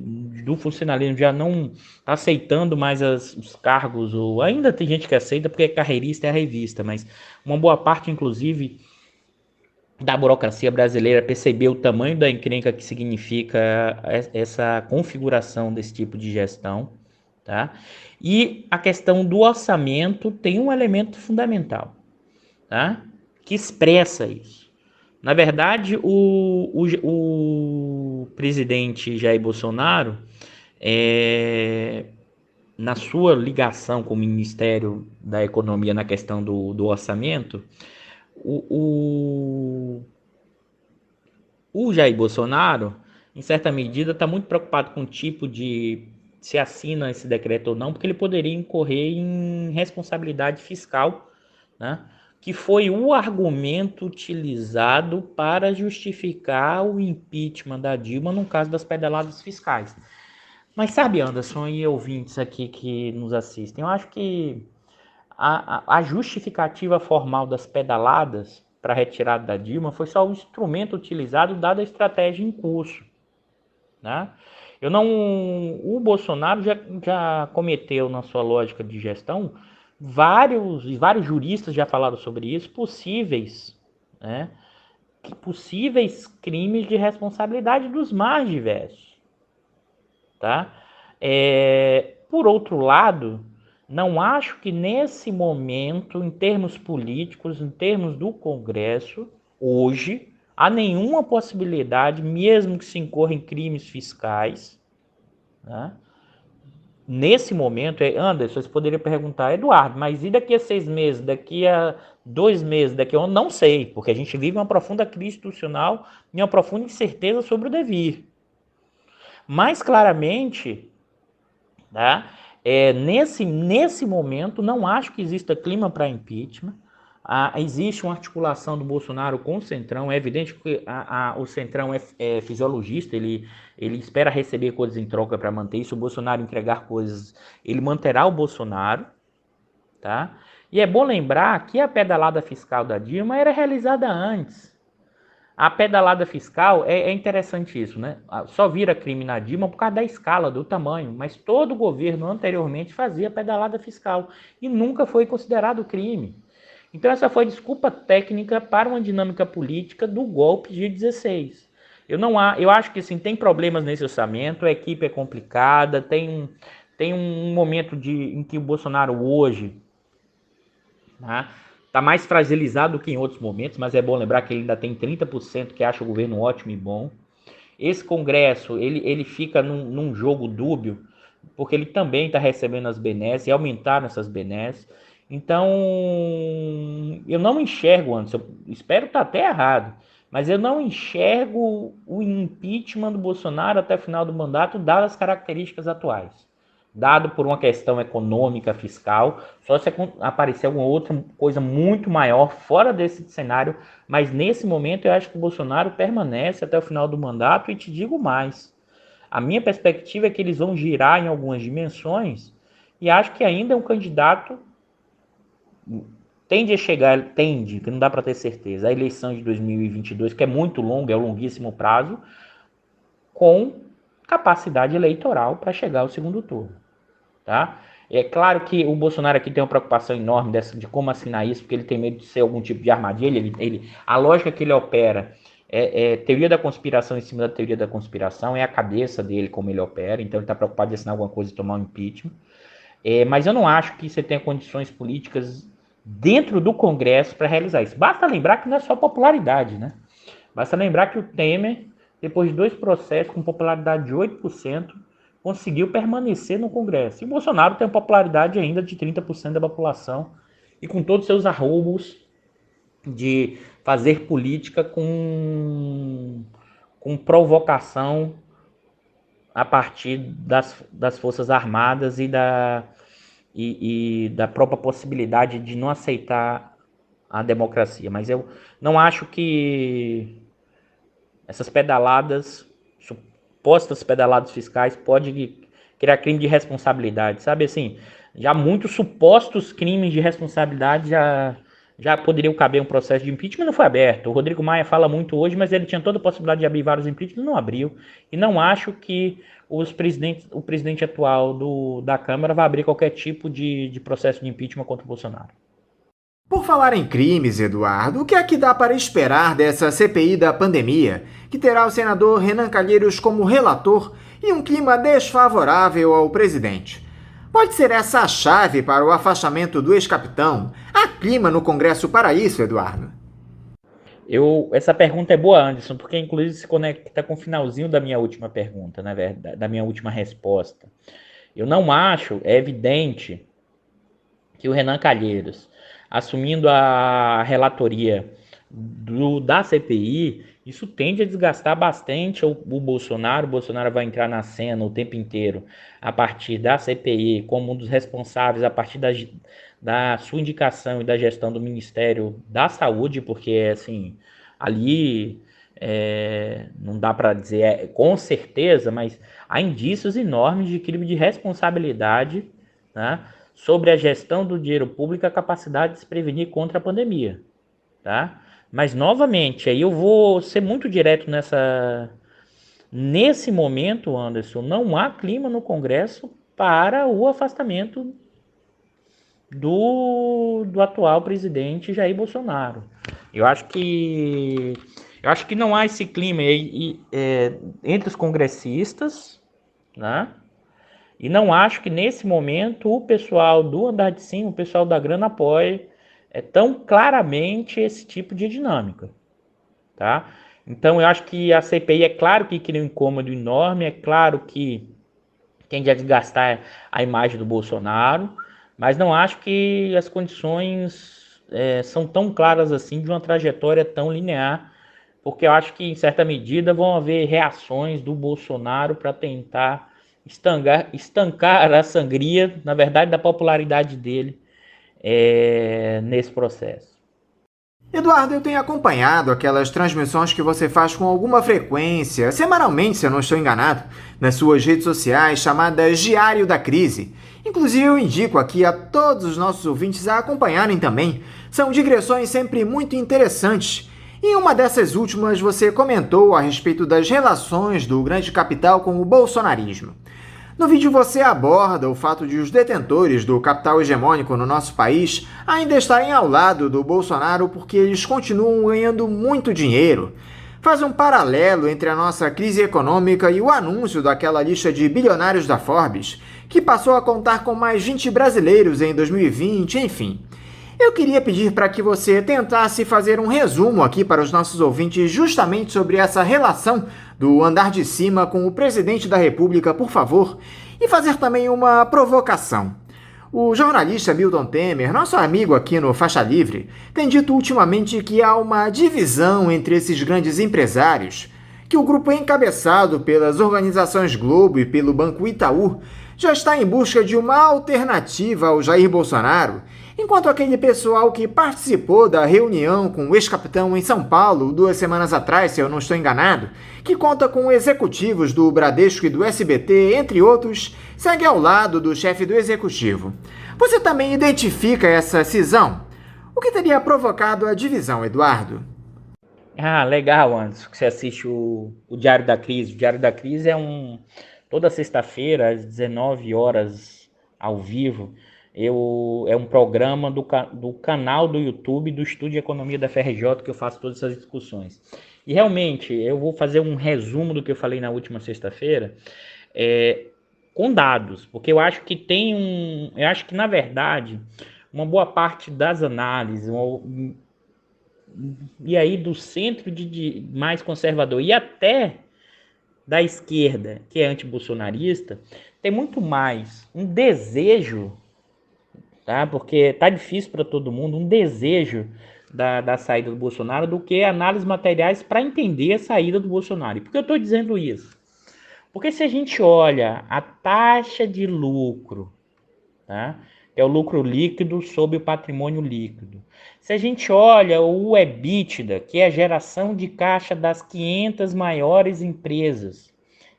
do funcionalismo já não está aceitando mais os cargos, ou ainda tem gente que aceita porque é carreirista, é a revista, mas uma boa parte, inclusive, da burocracia brasileira percebeu o tamanho da encrenca que significa essa configuração desse tipo de gestão, tá? E a questão do orçamento tem um elemento fundamental, tá? Que expressa isso. Na verdade, o presidente Jair Bolsonaro, na sua ligação com o Ministério da Economia na questão do orçamento, o Jair Bolsonaro, em certa medida, está muito preocupado com o tipo de se assina esse decreto ou não, porque ele poderia incorrer em responsabilidade fiscal, né? Que foi o argumento utilizado para justificar o impeachment da Dilma no caso das pedaladas fiscais. Mas sabe, Anderson e ouvintes aqui que nos assistem, eu acho que a justificativa formal das pedaladas para a retirada da Dilma foi só o instrumento utilizado dada a estratégia em curso, né? O Bolsonaro já cometeu, na sua lógica de gestão, vários juristas já falaram sobre isso, possíveis crimes de responsabilidade dos mais diversos, tá? Por outro lado, não acho que nesse momento, em termos políticos, em termos do Congresso, hoje, há nenhuma possibilidade, mesmo que se incorra em crimes fiscais, né? Nesse momento, Anderson, você poderia perguntar, Eduardo, mas e daqui a 6 meses, daqui a 2 meses, daqui a um, não sei, porque a gente vive uma profunda crise institucional e uma profunda incerteza sobre o devir. Mas, claramente, tá? Nesse momento, não acho que exista clima para impeachment. Existe uma articulação do Bolsonaro com o Centrão. É evidente que o Centrão é fisiologista, ele espera receber coisas em troca para manter isso. O Bolsonaro entregar coisas, ele manterá o Bolsonaro, tá? E é bom lembrar que a pedalada fiscal da Dilma era realizada antes. A pedalada fiscal, é interessante isso, né? Só vira crime na Dilma por causa da escala, do tamanho, mas todo governo anteriormente fazia pedalada fiscal e nunca foi considerado crime. Então essa foi a desculpa técnica para uma dinâmica política do golpe de 16. Eu acho que sim, tem problemas nesse orçamento, a equipe é complicada, tem um momento em que o Bolsonaro hoje, né, está mais fragilizado do que em outros momentos, mas é bom lembrar que ele ainda tem 30% que acha o governo ótimo e bom. Esse Congresso, ele fica num jogo dúbio, porque ele também está recebendo as benesses e aumentaram essas benesses. Então, eu não enxergo, Anderson, espero estar até errado, mas eu não enxergo o impeachment do Bolsonaro até o final do mandato, dadas as características atuais. dado por uma questão econômica, fiscal, só se aparecer alguma outra coisa muito maior fora desse cenário, mas nesse momento eu acho que o Bolsonaro permanece até o final do mandato, e te digo mais, a minha perspectiva é que eles vão girar em algumas dimensões, e acho que ainda é um candidato, tende, que não dá para ter certeza, a eleição de 2022, que é muito longa, é um longuíssimo prazo, com capacidade eleitoral para chegar ao segundo turno. Tá? É claro que o Bolsonaro aqui tem uma preocupação enorme de como assinar isso, porque ele tem medo de ser algum tipo de armadilha. A lógica que ele opera é teoria da conspiração em cima da teoria da conspiração, é a cabeça dele como ele opera, então ele está preocupado de assinar alguma coisa e tomar um impeachment. Mas eu não acho que você tenha condições políticas dentro do Congresso para realizar isso. Basta lembrar que não é só popularidade, né? Basta lembrar que o Temer, depois de 2 processos com popularidade de 8%, conseguiu permanecer no Congresso. E o Bolsonaro tem uma popularidade ainda de 30% da população, e com todos os seus arroubos de fazer política com provocação a partir das Forças Armadas e da própria possibilidade de não aceitar a democracia. Mas eu não acho que essas pedaladas, supostas pedaladas fiscais, pode criar crime de responsabilidade, sabe? Assim, já muitos supostos crimes de responsabilidade já poderiam caber um processo de impeachment, não foi aberto. O Rodrigo Maia fala muito hoje, mas ele tinha toda a possibilidade de abrir vários impeachments, não abriu. E não acho que o presidente atual da Câmara vai abrir qualquer tipo de processo de impeachment contra o Bolsonaro. Por falar em crimes, Eduardo, o que é que dá para esperar dessa CPI da pandemia, que terá o senador Renan Calheiros como relator e um clima desfavorável ao presidente? Pode ser essa a chave para o afastamento do ex-capitão? Há clima no Congresso para isso, Eduardo? Essa pergunta é boa, Anderson, porque inclusive se conecta com o finalzinho da minha última pergunta, na verdade, da minha última resposta. Eu não acho, é evidente, que o Renan Calheiros, assumindo a relatoria da CPI, isso tende a desgastar bastante o Bolsonaro. O Bolsonaro vai entrar na cena o tempo inteiro a partir da CPI como um dos responsáveis, a partir da sua indicação e da gestão do Ministério da Saúde, porque assim, ali não dá para dizer com certeza, mas há indícios enormes de crime de responsabilidade, né, sobre a gestão do dinheiro público e a capacidade de se prevenir contra a pandemia, tá? Mas, novamente, aí eu vou ser muito direto nesse momento, Anderson, não há clima no Congresso para o afastamento do atual presidente Jair Bolsonaro. Eu acho que não há esse clima entre os congressistas, né? E não acho que nesse momento o pessoal do andar de cima, o pessoal da grana apoie tão claramente esse tipo de dinâmica, tá? Então eu acho que a CPI é claro que cria um incômodo enorme, é claro que tende a desgastar a imagem do Bolsonaro, mas não acho que as condições são tão claras assim de uma trajetória tão linear, porque eu acho que em certa medida vão haver reações do Bolsonaro para tentar estancar a sangria, na verdade, da popularidade dele nesse processo. Eduardo, eu tenho acompanhado aquelas transmissões que você faz com alguma frequência, semanalmente, se eu não estou enganado, nas suas redes sociais, chamadas Diário da Crise. Inclusive, eu indico aqui a todos os nossos ouvintes a acompanharem também. São digressões sempre muito interessantes. Em uma dessas últimas, você comentou a respeito das relações do grande capital com o bolsonarismo. No vídeo você aborda o fato de os detentores do capital hegemônico no nosso país ainda estarem ao lado do Bolsonaro porque eles continuam ganhando muito dinheiro. Faz um paralelo entre a nossa crise econômica e o anúncio daquela lista de bilionários da Forbes, que passou a contar com mais 20 brasileiros em 2020, enfim. Eu queria pedir para que você tentasse fazer um resumo aqui para os nossos ouvintes justamente sobre essa relação do andar de cima com o presidente da República, por favor, e fazer também uma provocação. O jornalista Milton Temer, nosso amigo aqui no Faixa Livre, tem dito ultimamente que há uma divisão entre esses grandes empresários, que o grupo encabeçado pelas organizações Globo e pelo Banco Itaú já está em busca de uma alternativa ao Jair Bolsonaro, enquanto aquele pessoal que participou da reunião com o ex-capitão em São Paulo 2 semanas atrás, se eu não estou enganado, que conta com executivos do Bradesco e do SBT, entre outros, segue ao lado do chefe do executivo. Você também identifica essa cisão? O que teria provocado a divisão, Eduardo? Ah, legal, Anderson, que você assiste o Diário da Crise. O Diário da Crise toda sexta-feira, às 19 horas, ao vivo, é um programa do canal do YouTube do Estudo de Economia da FRJ, que eu faço todas essas discussões. E realmente, eu vou fazer um resumo do que eu falei na última sexta-feira, com dados, porque eu acho que na verdade, uma boa parte das análises, e aí do centro de mais conservador e até da esquerda, que é antibolsonarista, tem muito mais um desejo, tá? Porque tá difícil para todo mundo, um desejo da saída do Bolsonaro do que análises materiais para entender a saída do Bolsonaro. E por que eu estou dizendo isso? Porque se a gente olha a taxa de lucro, tá? É o lucro líquido sobre o patrimônio líquido. Se a gente olha o EBITDA, que é a geração de caixa das 500 maiores empresas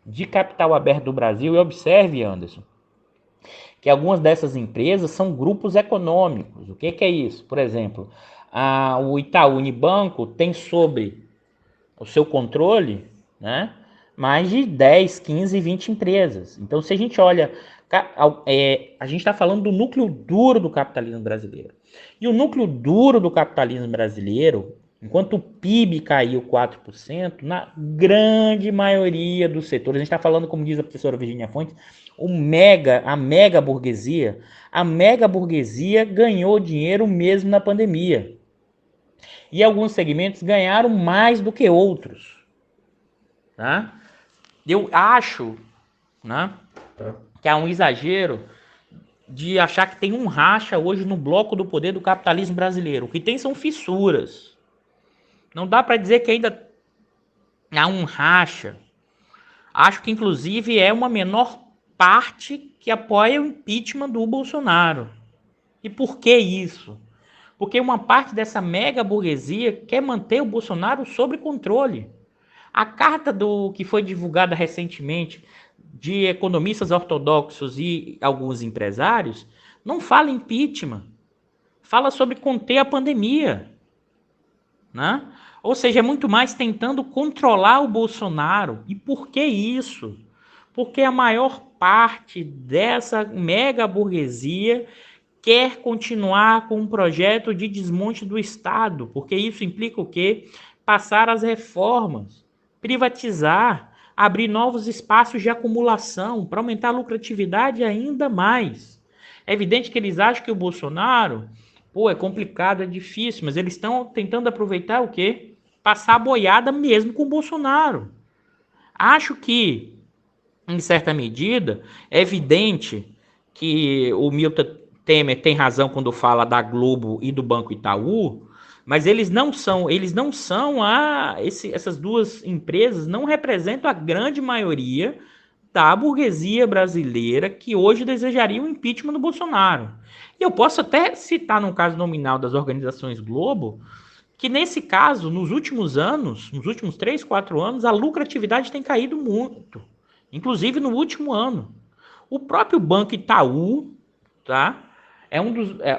de capital aberto do Brasil, e observe, Anderson, que algumas dessas empresas são grupos econômicos. O que é isso? Por exemplo, o Itaú Unibanco tem sobre o seu controle, né, mais de 10, 15, 20 empresas. Então, se a gente olha, a gente está falando do núcleo duro do capitalismo brasileiro. E o núcleo duro do capitalismo brasileiro, enquanto o PIB caiu 4%, na grande maioria dos setores, a gente está falando, como diz a professora Virginia Fontes, a mega burguesia ganhou dinheiro mesmo na pandemia. E alguns segmentos ganharam mais do que outros. Tá? Eu acho, né, que há um exagero de achar que tem um racha hoje no bloco do poder do capitalismo brasileiro. O que tem são fissuras. Não dá para dizer que ainda há um racha. Acho que, inclusive, é uma menor parte que apoia o impeachment do Bolsonaro. E por que isso? Porque uma parte dessa mega burguesia quer manter o Bolsonaro sob controle. A carta que foi divulgada recentemente de economistas ortodoxos e alguns empresários não fala em impeachment, fala sobre conter a pandemia, né? Ou seja, é muito mais tentando controlar o Bolsonaro. E por que isso? Porque a maior parte dessa mega burguesia quer continuar com um projeto de desmonte do Estado, porque isso implica o quê? Passar as reformas, privatizar, abrir novos espaços de acumulação para aumentar a lucratividade ainda mais. É evidente que eles acham que o Bolsonaro, é complicado, é difícil, mas eles estão tentando aproveitar o quê? Passar a boiada mesmo com o Bolsonaro. Acho que, em certa medida, é evidente que o Milton Temer tem razão quando fala da Globo e do Banco Itaú, mas essas duas empresas não representam a grande maioria da burguesia brasileira que hoje desejaria o impeachment do Bolsonaro. E eu posso até citar no caso nominal das organizações Globo, que nesse caso, nos últimos 3, 4 anos, a lucratividade tem caído muito, inclusive no último ano. O próprio Banco Itaú, tá?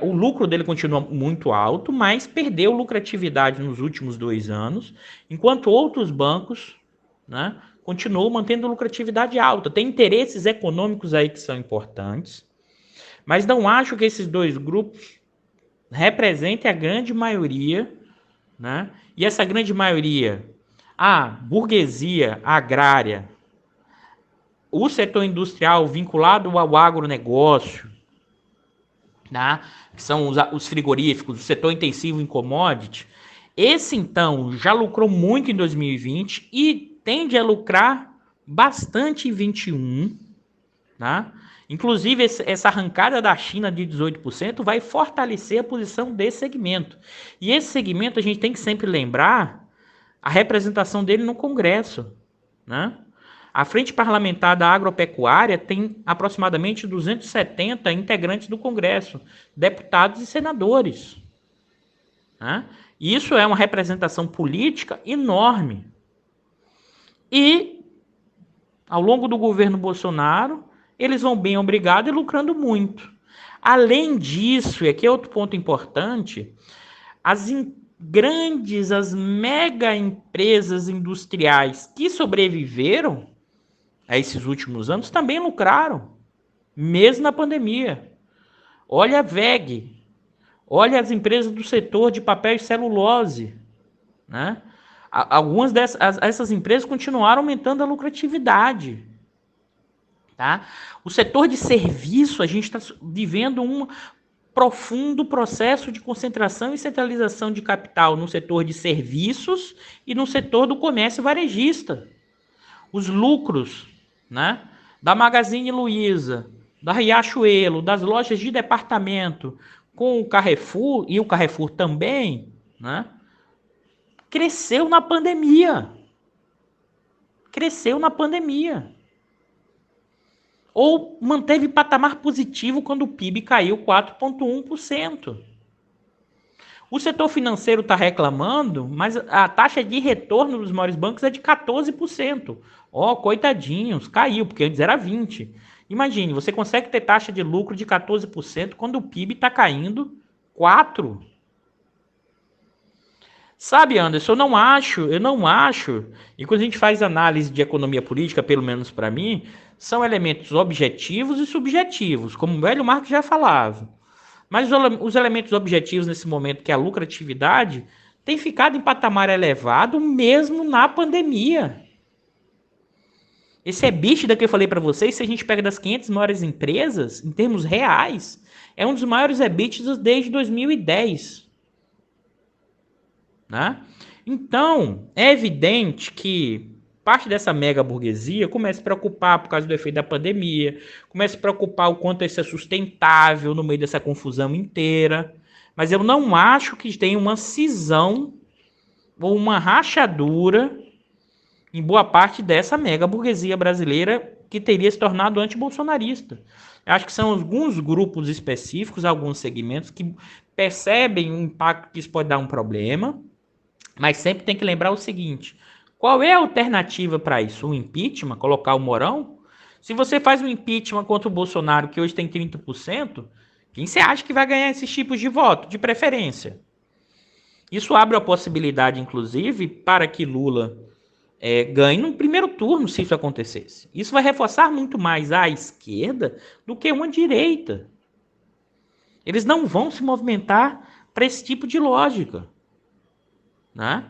O lucro dele continua muito alto, mas perdeu lucratividade nos últimos 2 anos, enquanto outros bancos, né, continuam mantendo lucratividade alta. Tem interesses econômicos aí que são importantes, mas não acho que esses dois grupos representem a grande maioria, né? E essa grande maioria, a burguesia agrária, o setor industrial vinculado ao agronegócio, né, que são os frigoríficos, o setor intensivo em commodity, esse então já lucrou muito em 2020 e tende a lucrar bastante em 2021, né? Inclusive essa arrancada da China de 18% vai fortalecer a posição desse segmento. E esse segmento a gente tem que sempre lembrar a representação dele no Congresso, né? A Frente Parlamentar da Agropecuária tem aproximadamente 270 integrantes do Congresso, deputados e senadores. Né? Isso é uma representação política enorme. E, ao longo do governo Bolsonaro, eles vão bem obrigados e lucrando muito. Além disso, e aqui é outro ponto importante, as mega empresas industriais que sobreviveram a esses últimos anos também lucraram, mesmo na pandemia. Olha a WEG, olha as empresas do setor de papel e celulose, né? Algumas dessas empresas continuaram aumentando a lucratividade. Tá? O setor de serviço, a gente está vivendo um profundo processo de concentração e centralização de capital no setor de serviços e no setor do comércio varejista. Os lucros, né, da Magazine Luiza, da Riachuelo, das lojas de departamento, com o Carrefour, e o Carrefour também, né, cresceu na pandemia. Ou manteve patamar positivo quando o PIB caiu 4,1%. O setor financeiro está reclamando, mas a taxa de retorno dos maiores bancos é de 14%. Coitadinhos, caiu, porque antes era 20%. Imagine, você consegue ter taxa de lucro de 14% quando o PIB está caindo 4%. Sabe, Anderson, eu não acho, e quando a gente faz análise de economia política, pelo menos para mim, são elementos objetivos e subjetivos, como o velho Marx já falava. Mas os elementos objetivos nesse momento, que é a lucratividade, tem ficado em patamar elevado mesmo na pandemia. Esse EBITDA que eu falei para vocês, se a gente pega das 500 maiores empresas, em termos reais, é um dos maiores EBITDAs desde 2010. Né? Então, é evidente que parte dessa mega burguesia começa a se preocupar por causa do efeito da pandemia, começa a se preocupar o quanto isso é sustentável no meio dessa confusão inteira, mas eu não acho que tenha uma cisão ou uma rachadura em boa parte dessa mega burguesia brasileira que teria se tornado antibolsonarista. Eu acho que são alguns grupos específicos, alguns segmentos que percebem o impacto que isso pode dar um problema, mas sempre tem que lembrar o seguinte: qual é a alternativa para isso? O impeachment? Colocar o Mourão? Se você faz um impeachment contra o Bolsonaro, que hoje tem 30%, quem você acha que vai ganhar esses tipos de voto, de preferência? Isso abre a possibilidade, inclusive, para que Lula ganhe no primeiro turno, se isso acontecesse. Isso vai reforçar muito mais a esquerda do que uma direita. Eles não vão se movimentar para esse tipo de lógica. Né?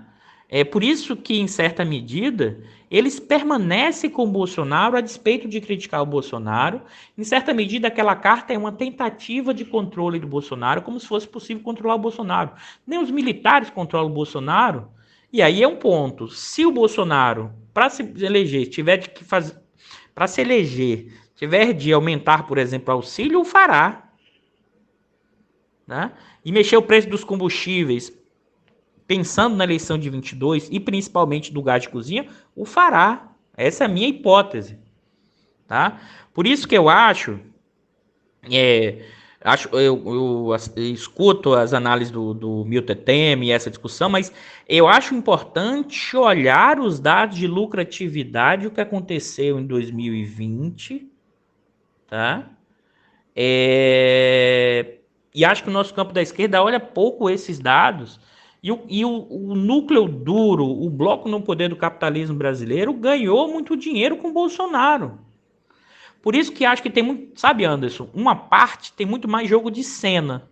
É por isso que, em certa medida, eles permanecem com o Bolsonaro a despeito de criticar o Bolsonaro. Em certa medida, aquela carta é uma tentativa de controle do Bolsonaro, como se fosse possível controlar o Bolsonaro. Nem os militares controlam o Bolsonaro. E aí é um ponto. Se o Bolsonaro, para se eleger, tiver de aumentar, por exemplo, o auxílio, o fará. Né? E mexer o preço dos combustíveis, pensando na eleição de 22 e principalmente do gás de cozinha, o fará. Essa é a minha hipótese. Tá? Por isso que eu eu escuto as análises do Milton Temer e essa discussão, mas eu acho importante olhar os dados de lucratividade, o que aconteceu em 2020, tá? E acho que o nosso campo da esquerda olha pouco esses dados. E o núcleo duro, o bloco no poder do capitalismo brasileiro, ganhou muito dinheiro com Bolsonaro. Por isso que acho que tem muito... Sabe, Anderson? Uma parte tem muito mais jogo de cena.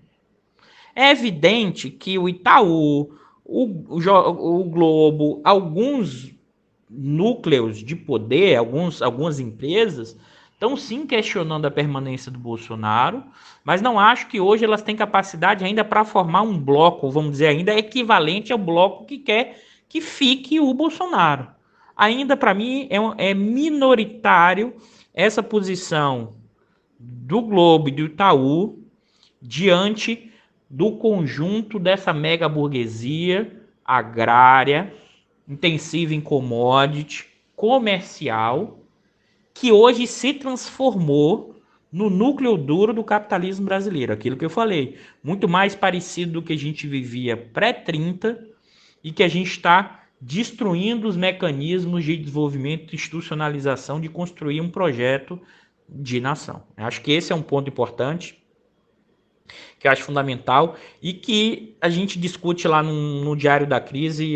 É evidente que o Itaú, o Globo, alguns núcleos de poder, algumas empresas, estão sim questionando a permanência do Bolsonaro, mas não acho que hoje elas têm capacidade ainda para formar um bloco, vamos dizer, ainda equivalente ao bloco que quer que fique o Bolsonaro. Ainda, para mim, é minoritário essa posição do Globo e do Itaú diante do conjunto dessa mega burguesia agrária, intensiva em commodity, comercial que hoje se transformou no núcleo duro do capitalismo brasileiro. Aquilo que eu falei, muito mais parecido do que a gente vivia pré-30 e que a gente está destruindo os mecanismos de desenvolvimento e institucionalização de construir um projeto de nação. Acho que esse é um ponto importante, que eu acho fundamental e que a gente discute lá no Diário da Crise.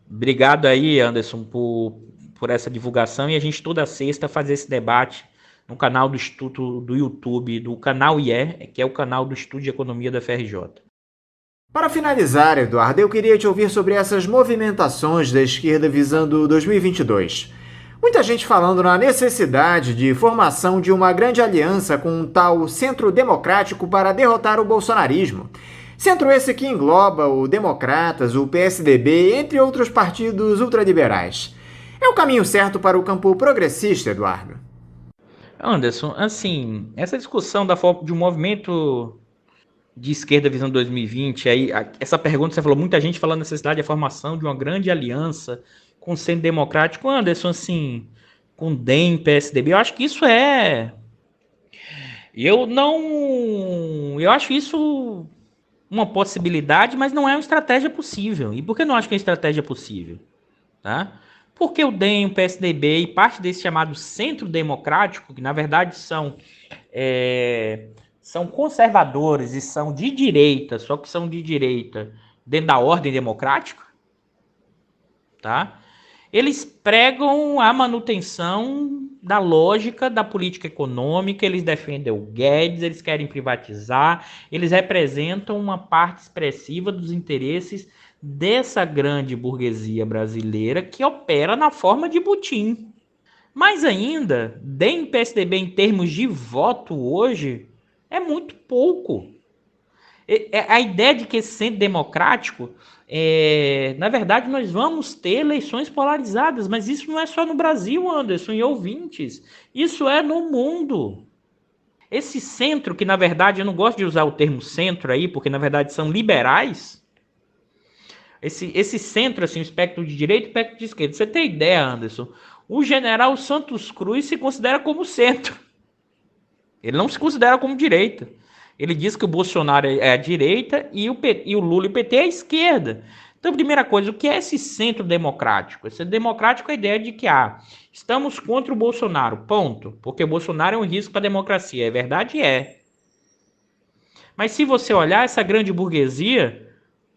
Obrigado aí, Anderson, por essa divulgação, e a gente toda sexta fazer esse debate no canal do Instituto do YouTube, do canal IE, que é o canal do Estudo de Economia da FRJ. Para finalizar, Eduardo, eu queria te ouvir sobre essas movimentações da esquerda visando 2022. Muita gente falando na necessidade de formação de uma grande aliança com um tal centro democrático para derrotar o bolsonarismo. Centro esse que engloba o Democratas, o PSDB, entre outros partidos ultraliberais. É o caminho certo para o campo progressista, Eduardo? Anderson, assim, essa discussão de um movimento de esquerda visando 2020, aí, essa pergunta, você falou, muita gente falando da necessidade da formação de uma grande aliança com o centro democrático. Anderson, assim, com DEM, PSDB, eu acho que isso eu acho isso uma possibilidade, mas não é uma estratégia possível. E por que não acho que é uma estratégia possível? Tá? Porque o DEM, o PSDB e parte desse chamado centro democrático, que na verdade são conservadores e são de direita, só que são de direita dentro da ordem democrática, tá? Eles pregam a manutenção da lógica da política econômica, eles defendem o Guedes, eles querem privatizar, eles representam uma parte expressiva dos interesses dessa grande burguesia brasileira que opera na forma de butim. Mais ainda, DEM e PSDB em termos de voto hoje é muito pouco. A ideia de que esse centro democrático, na verdade, nós vamos ter eleições polarizadas, mas isso não é só no Brasil, Anderson e ouvintes, isso é no mundo. Esse centro, que na verdade, eu não gosto de usar o termo centro aí, porque na verdade são liberais, esse centro, assim, o espectro de direita e o espectro de esquerda. Você tem ideia, Anderson? O general Santos Cruz se considera como centro. Ele não se considera como direita. Ele diz que o Bolsonaro é a direita e o Lula e o PT é a esquerda. Então, primeira coisa, o que é esse centro democrático? Esse centro democrático é a ideia de que estamos contra o Bolsonaro, ponto. Porque o Bolsonaro é um risco para a democracia. É verdade? É. Mas se você olhar, essa grande burguesia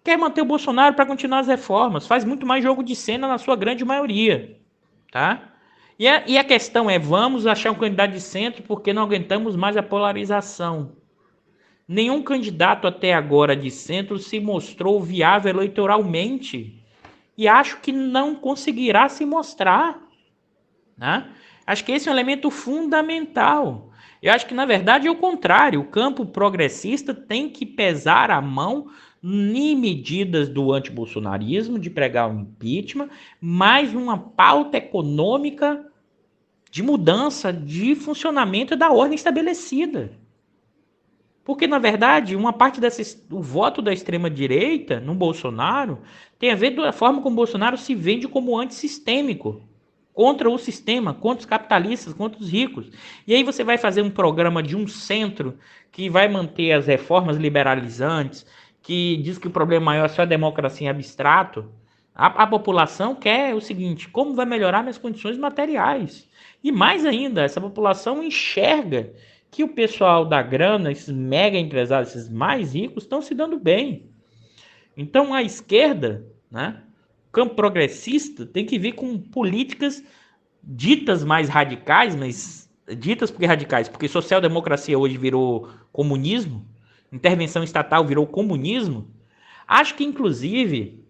quer manter o Bolsonaro para continuar as reformas. Faz muito mais jogo de cena na sua grande maioria. Tá? E a questão é, vamos achar um candidato de centro porque não aguentamos mais a polarização. Nenhum candidato até agora de centro se mostrou viável eleitoralmente. E acho que não conseguirá se mostrar. Né? Acho que esse é um elemento fundamental. Eu acho que, na verdade, é o contrário. O campo progressista tem que pesar a mão em medidas do antibolsonarismo, de pregar o impeachment, mais uma pauta econômica de mudança de funcionamento da ordem estabelecida. Porque, na verdade, uma parte do voto da extrema-direita no Bolsonaro tem a ver da forma como o Bolsonaro se vende como antissistêmico, contra o sistema, contra os capitalistas, contra os ricos. E aí você vai fazer um programa de um centro que vai manter as reformas liberalizantes, que diz que o problema maior é só a democracia em abstrato. A população quer o seguinte: como vai melhorar minhas condições materiais? E mais ainda, essa população enxerga que o pessoal da grana, esses mega empresários, esses mais ricos, estão se dando bem. Então a esquerda, né, o campo progressista, tem que vir com políticas ditas mais radicais, mas ditas porque radicais, porque social-democracia hoje virou comunismo, intervenção estatal virou comunismo. Acho que, inclusive,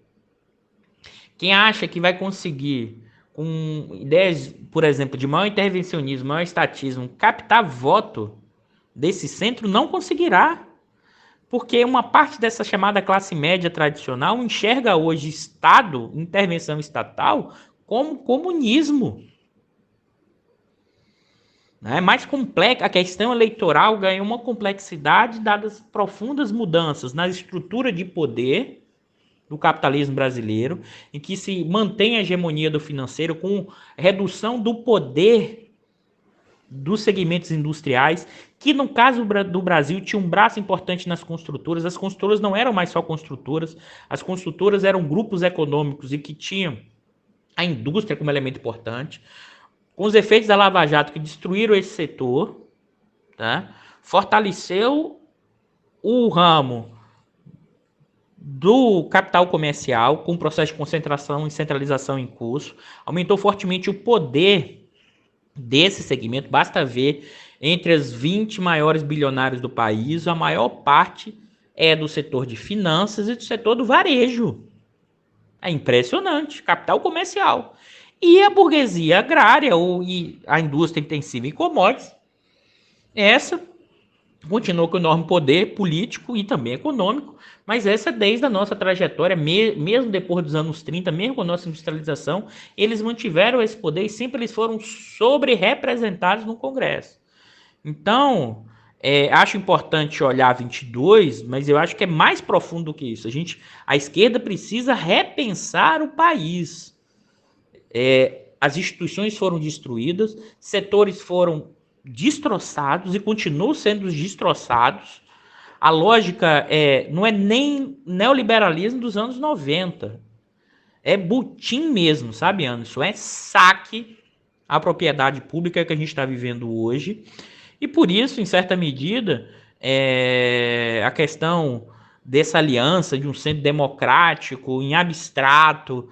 quem acha que vai conseguir, com ideias, por exemplo, de maior intervencionismo, maior estatismo, captar voto desse centro, não conseguirá. Porque uma parte dessa chamada classe média tradicional enxerga hoje Estado, intervenção estatal, como comunismo. É mais complexa, a questão eleitoral ganhou uma complexidade dadas profundas mudanças na estrutura de poder, do capitalismo brasileiro, em que se mantém a hegemonia do financeiro com redução do poder dos segmentos industriais, que no caso do Brasil tinha um braço importante nas construtoras. As construtoras não eram mais só construtoras, as construtoras eram grupos econômicos e que tinham a indústria como elemento importante. Com os efeitos da Lava Jato que destruíram esse setor, tá? Fortaleceu o ramo do capital comercial, com o processo de concentração e centralização em curso, aumentou fortemente o poder desse segmento. Basta ver, entre as 20 maiores bilionários do país, a maior parte é do setor de finanças e do setor do varejo. É impressionante, capital comercial. E a burguesia agrária, e a indústria intensiva em commodities, essa continuou com enorme poder político e também econômico, mas essa desde a nossa trajetória, mesmo depois dos anos 30, mesmo com a nossa industrialização, eles mantiveram esse poder e sempre eles foram sobre-representados no Congresso. Então, acho importante olhar 22, mas eu acho que é mais profundo do que isso. A esquerda precisa repensar o país. As instituições foram destruídas, setores foram destroçados e continuam sendo destroçados. A lógica não é nem neoliberalismo dos anos 90. É butim mesmo, sabe, Anderson? É saque à propriedade pública que a gente está vivendo hoje. E por isso, em certa medida, a questão dessa aliança de um centro democrático, em abstrato,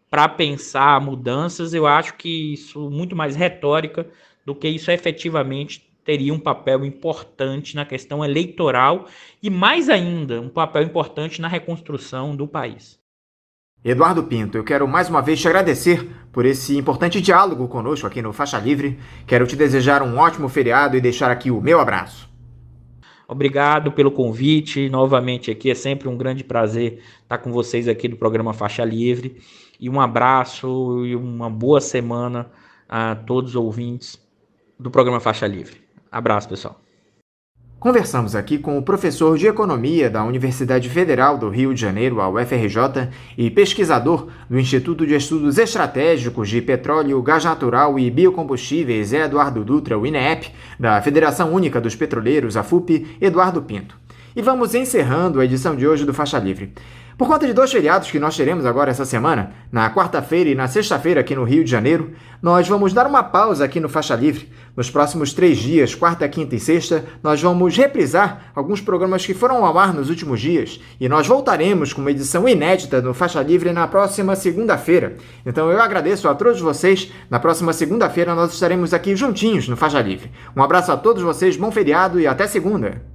para pensar mudanças, eu acho que isso é muito mais retórica do que isso efetivamente teria um papel importante na questão eleitoral e, mais ainda, um papel importante na reconstrução do país. Eduardo Pinto, eu quero mais uma vez te agradecer por esse importante diálogo conosco aqui no Faixa Livre. Quero te desejar um ótimo feriado e deixar aqui o meu abraço. Obrigado pelo convite, novamente aqui, é sempre um grande prazer estar com vocês aqui do programa Faixa Livre, e um abraço e uma boa semana a todos os ouvintes do programa Faixa Livre. Abraço, pessoal. Conversamos aqui com o professor de Economia da Universidade Federal do Rio de Janeiro, a UFRJ, e pesquisador do Instituto de Estudos Estratégicos de Petróleo, Gás Natural e Biocombustíveis, Eduardo Dutra, o INEP, da Federação Única dos Petroleiros, a FUP, Eduardo Pinto. E vamos encerrando a edição de hoje do Faixa Livre. Por conta de 2 feriados que nós teremos agora essa semana, na quarta-feira e na sexta-feira aqui no Rio de Janeiro, nós vamos dar uma pausa aqui no Faixa Livre. Nos próximos 3 dias, quarta, quinta e sexta, nós vamos reprisar alguns programas que foram ao ar nos últimos dias e nós voltaremos com uma edição inédita do Faixa Livre na próxima segunda-feira. Então eu agradeço a todos vocês. Na próxima segunda-feira nós estaremos aqui juntinhos no Faixa Livre. Um abraço a todos vocês, bom feriado e até segunda!